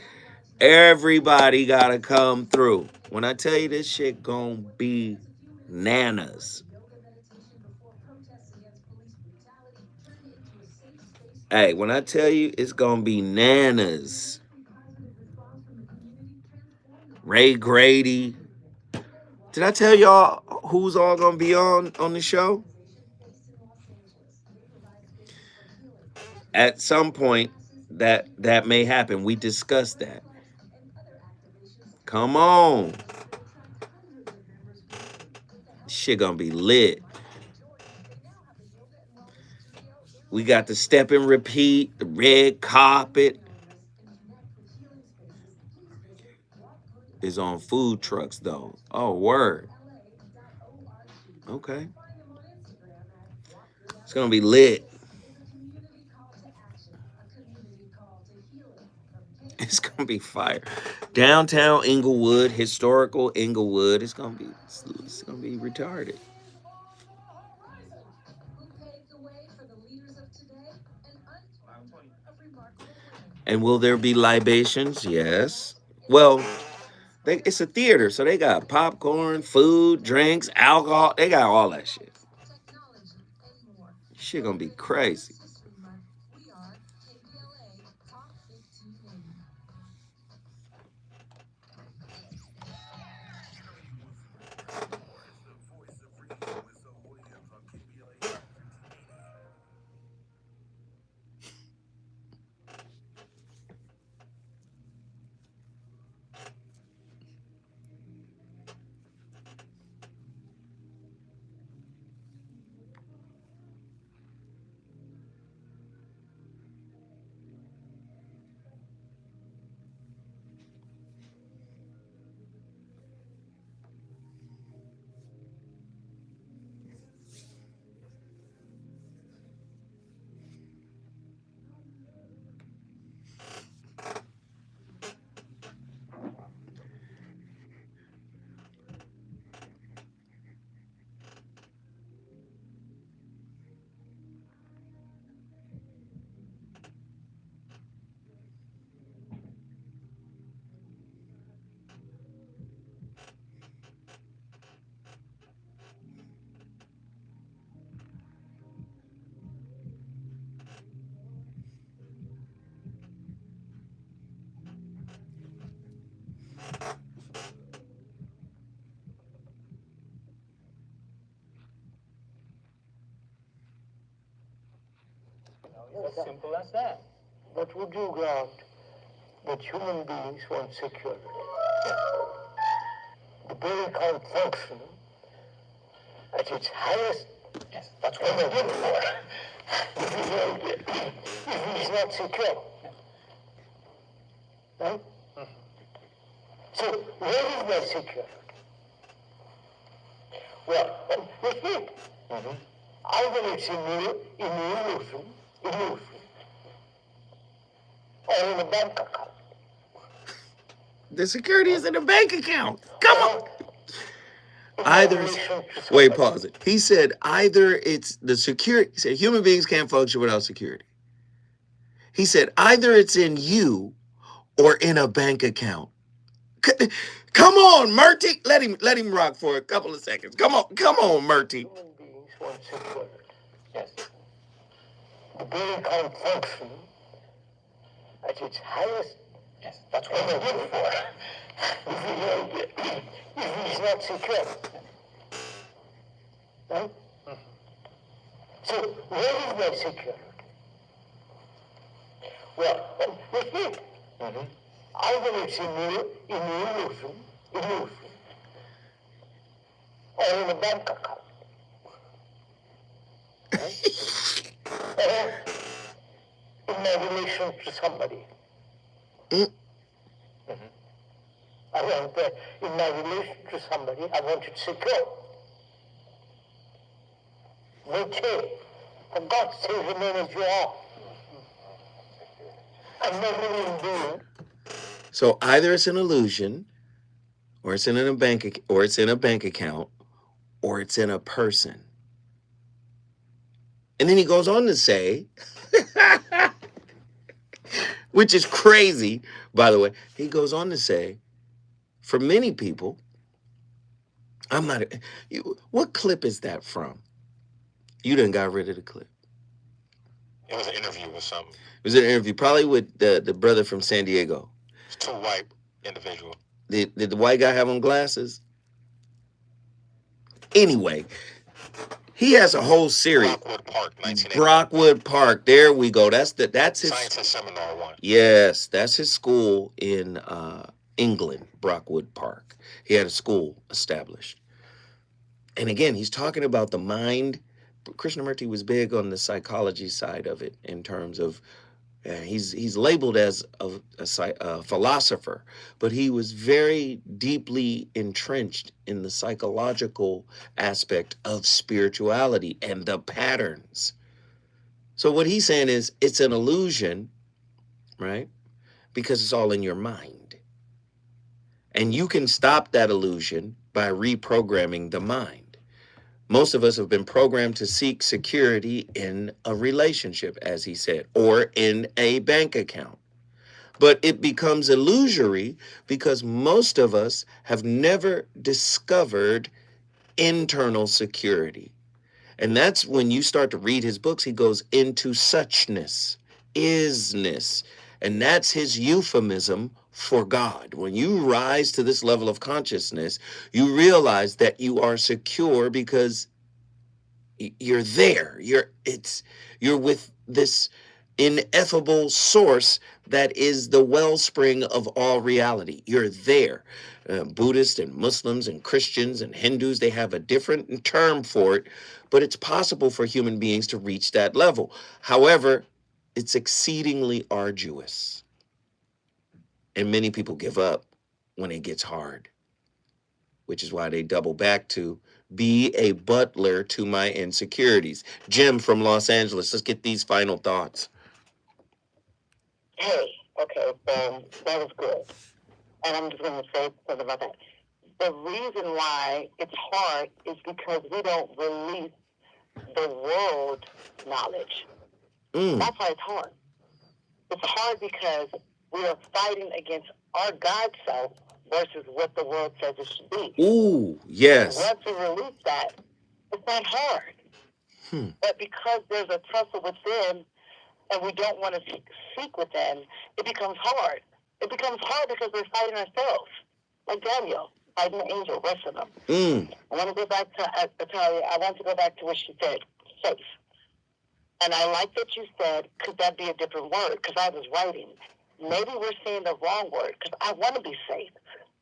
Everybody got to come through. When I tell you this shit gonna be nanas. Hey, when I tell you it's gonna be nanas. Ray Grady. Did I tell y'all who's all gonna be on the show? At some point, that may happen. We discussed that. Come on. Shit gonna be lit. We got the step and repeat, the red carpet is on food trucks though. Oh, word. Okay. It's gonna be lit. It's gonna be fire. Downtown Inglewood, historical Inglewood. It's gonna be retarded. And will there be libations? Yes. Well, it's a theater, so they got popcorn, food, drinks, alcohol. They got all that shit. Shit gonna be crazy. It's as simple as that. But would you grant that human beings want security? The brain can't function at its highest. Yes, that's what we're looking for. If it's not secure. Right? So, where is my security? Well, repeat. Either it's in the illusion, or in a bank account. The security is in a bank account. Come on. Either, wait, pause it. He said either it's the security. He said human beings can't function without security. He said either it's in you or in a bank account. Come on, Murty. Let him rock for a couple of seconds. Come on, Murty. Human beings want security. Yes. The brain can't function at its highest. Yes, that's what we're looking for. If it's not secure. Right? So, where is my security? Well, repeat. Either it's in the illusion, or in a bank account. Right? Or in my relation to somebody. I want in my relation to somebody, I want it secure. Okay, for God's sake, remain as you are. I'm not really doing. So either it's an illusion, or it's in a bank account, or it's in a person. And then he goes on to say, which is crazy, by the way. He goes on to say, for many people, what clip is that from? You done got rid of the clip. It was an interview with something. It was an interview, probably with the brother from San Diego. It's two white individuals. Did the white guy have on glasses? Anyway, he has a whole series. Brockwood Park, 1980. Brockwood Park. There we go. That's his Scientist Seminar 1. Yes, that's his school in England, Brockwood Park. He had a school established. And again, he's talking about the mind. Krishnamurti was big on the psychology side of it in terms of he's labeled as a philosopher, but he was very deeply entrenched in the psychological aspect of spirituality and the patterns. So what he's saying is it's an illusion, right? Because it's all in your mind. And you can stop that illusion by reprogramming the mind. Most of us have been programmed to seek security in a relationship, as he said, or in a bank account. But it becomes illusory because most of us have never discovered internal security. And that's when you start to read his books, he goes into suchness, isness. And that's his euphemism for God. When you rise to this level of consciousness, you realize that you are secure because you're there. You're with this ineffable source that is the wellspring of all reality. You're there. Buddhists and Muslims and Christians and Hindus, they have a different term for it, but it's possible for human beings to reach that level. However, it's exceedingly arduous. And many people give up when it gets hard, which is why they double back to be a butler to my insecurities. Jim from Los Angeles, let's get these final thoughts. Hey, okay, that was good. And I'm just going to say something about that. The reason why it's hard is because we don't release the world knowledge. That's why it's hard. It's hard because we are fighting against our God self versus what the world says it should be. Ooh, yes. Once we release that, it's not hard. But because there's a tussle within and we don't want to seek within, it becomes hard. It becomes hard because we're fighting ourselves. like Daniel, fighting the angel, rest of them. Mm. I want to go back to Natalia. I want to go back to what she said, safe. And I like that you said, could that be a different word? Because I was writing. Maybe we're saying the wrong word because I want to be safe.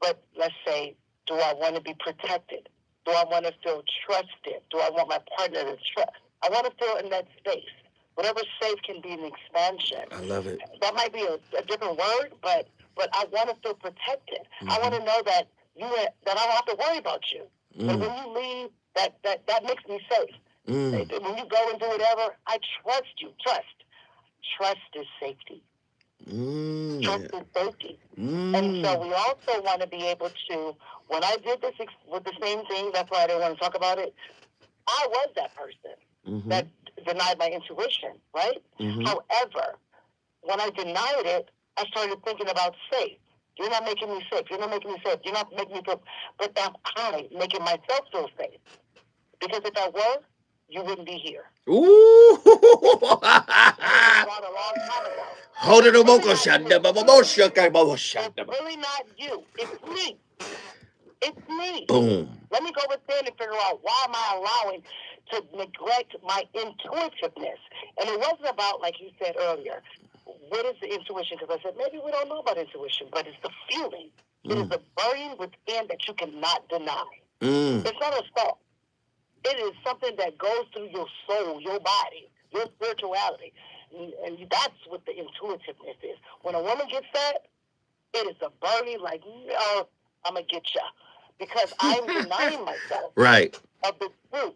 But let's say, do I want to be protected? Do I want to feel trusted? Do I want my partner to trust? I want to feel in that space. Whatever safe can be an expansion. I love it. That might be a different word, but I want to feel protected. I want to know that that I don't have to worry about you. But when you leave, that makes me safe. When you go and do whatever, I trust you. Trust is safety. Trust is safety. And so we also want to be able to, when I did this with the same thing, that's why I didn't want to talk about it, I was that person that denied my intuition, right? However, when I denied it, I started thinking about safe. You're not making me safe. You're not making me safe. You're not making me feel, but am I making myself feel safe? Because if I were, you wouldn't be here. Ooh. A long time ago. Hold it, It's really not you. It's me. It's me. Boom. Let me go within and figure out why am I allowing to neglect my intuitiveness. And it wasn't about, like you said earlier, what is the intuition? Because I said, maybe we don't know about intuition, but it's the feeling. It is the burning within that you cannot deny. It's not a thought. It is something that goes through your soul, your body, your spirituality. And that's what the intuitiveness is. When a woman gets that, it is a burning like, no, I'm going to get ya. Because I'm denying myself of the truth.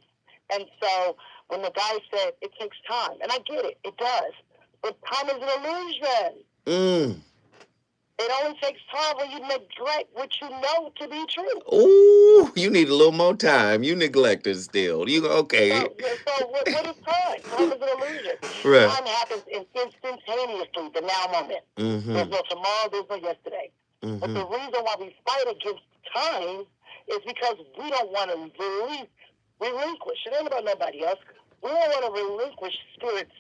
And so when the guy said, it takes time, and I get it, it does. But time is an illusion. It only takes time when you neglect what you know to be true. Ooh, you need a little more time. You neglect it still. You okay? So what is time? Time is an illusion. Right. Time happens instantaneously, the now moment. There's no tomorrow, there's no yesterday. But the reason why we fight against time is because we don't want to relinquish. It ain't about nobody else. We don't want to relinquish Spirit's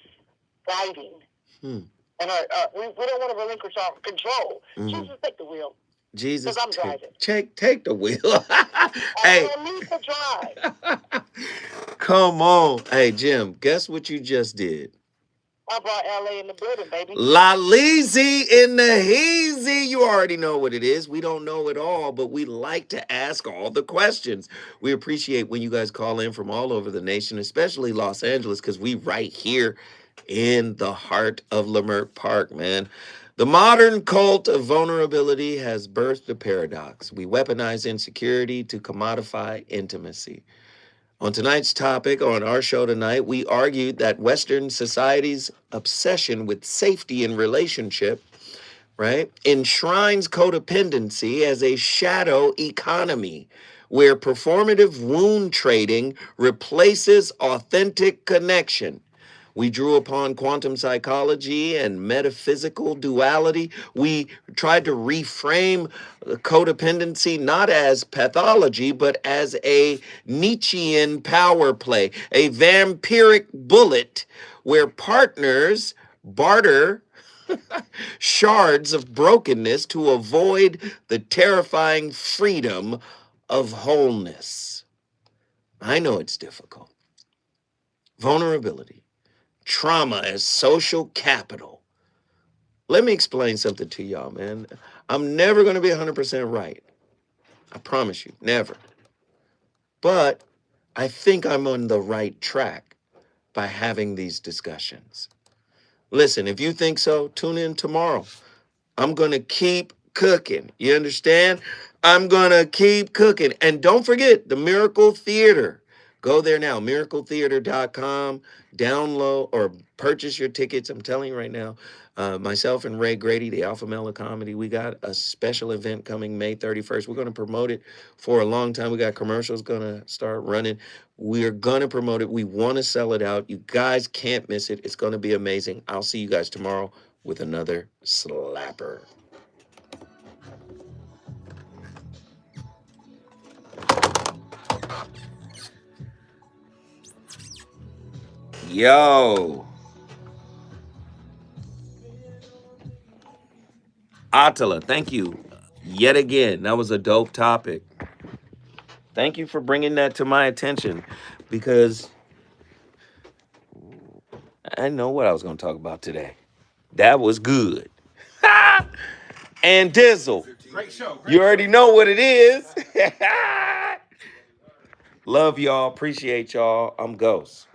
guiding. And we don't want to relinquish our control. Jesus, take the wheel. Jesus, I'm driving. Take the wheel. Hey. I don't need to drive. Come on. Hey, Jim, guess what you just did? I brought LA in the building, baby. La Leezy in the heezy. You already know what it is. We don't know it all, but we like to ask all the questions. We appreciate when you guys call in from all over the nation, especially Los Angeles, because we right here in the heart of Leimert Park, man. The modern cult of vulnerability has birthed a paradox. We weaponize insecurity to commodify intimacy. On tonight's topic, on our show tonight, we argued that Western society's obsession with safety in relationship, right, enshrines codependency as a shadow economy where performative wound trading replaces authentic connection. We drew upon quantum psychology and metaphysical duality. We tried to reframe codependency not as pathology, but as a Nietzschean power play, a vampiric bullet where partners barter shards of brokenness to avoid the terrifying freedom of wholeness. I know it's difficult. Vulnerability. Trauma as social capital. Let me explain something to y'all, man. I'm never going to be 100% right. I promise you, never. But I think I'm on the right track by having these discussions. Listen, if you think so, tune in tomorrow. I'm going to keep cooking. You understand? I'm going to keep cooking. And don't forget the Miracle Theater. Go there now, miracletheater.com. Download or purchase your tickets. I'm telling you right now, myself and Ray Grady, the Alpha Male of Comedy, we got a special event coming May 31st. We're going to promote it for a long time. We got commercials going to start running. We're going to promote it. We want to sell it out. You guys can't miss it. It's going to be amazing. I'll see you guys tomorrow with another slapper. Yo. Attila, thank you. yet again. That was a dope topic. Thank you for bringing that to my attention, because I didn't know what I was going to talk about today. That was good. And Dizzle, Great show. you already know what it is. Love y'all. Appreciate y'all. I'm Ghost.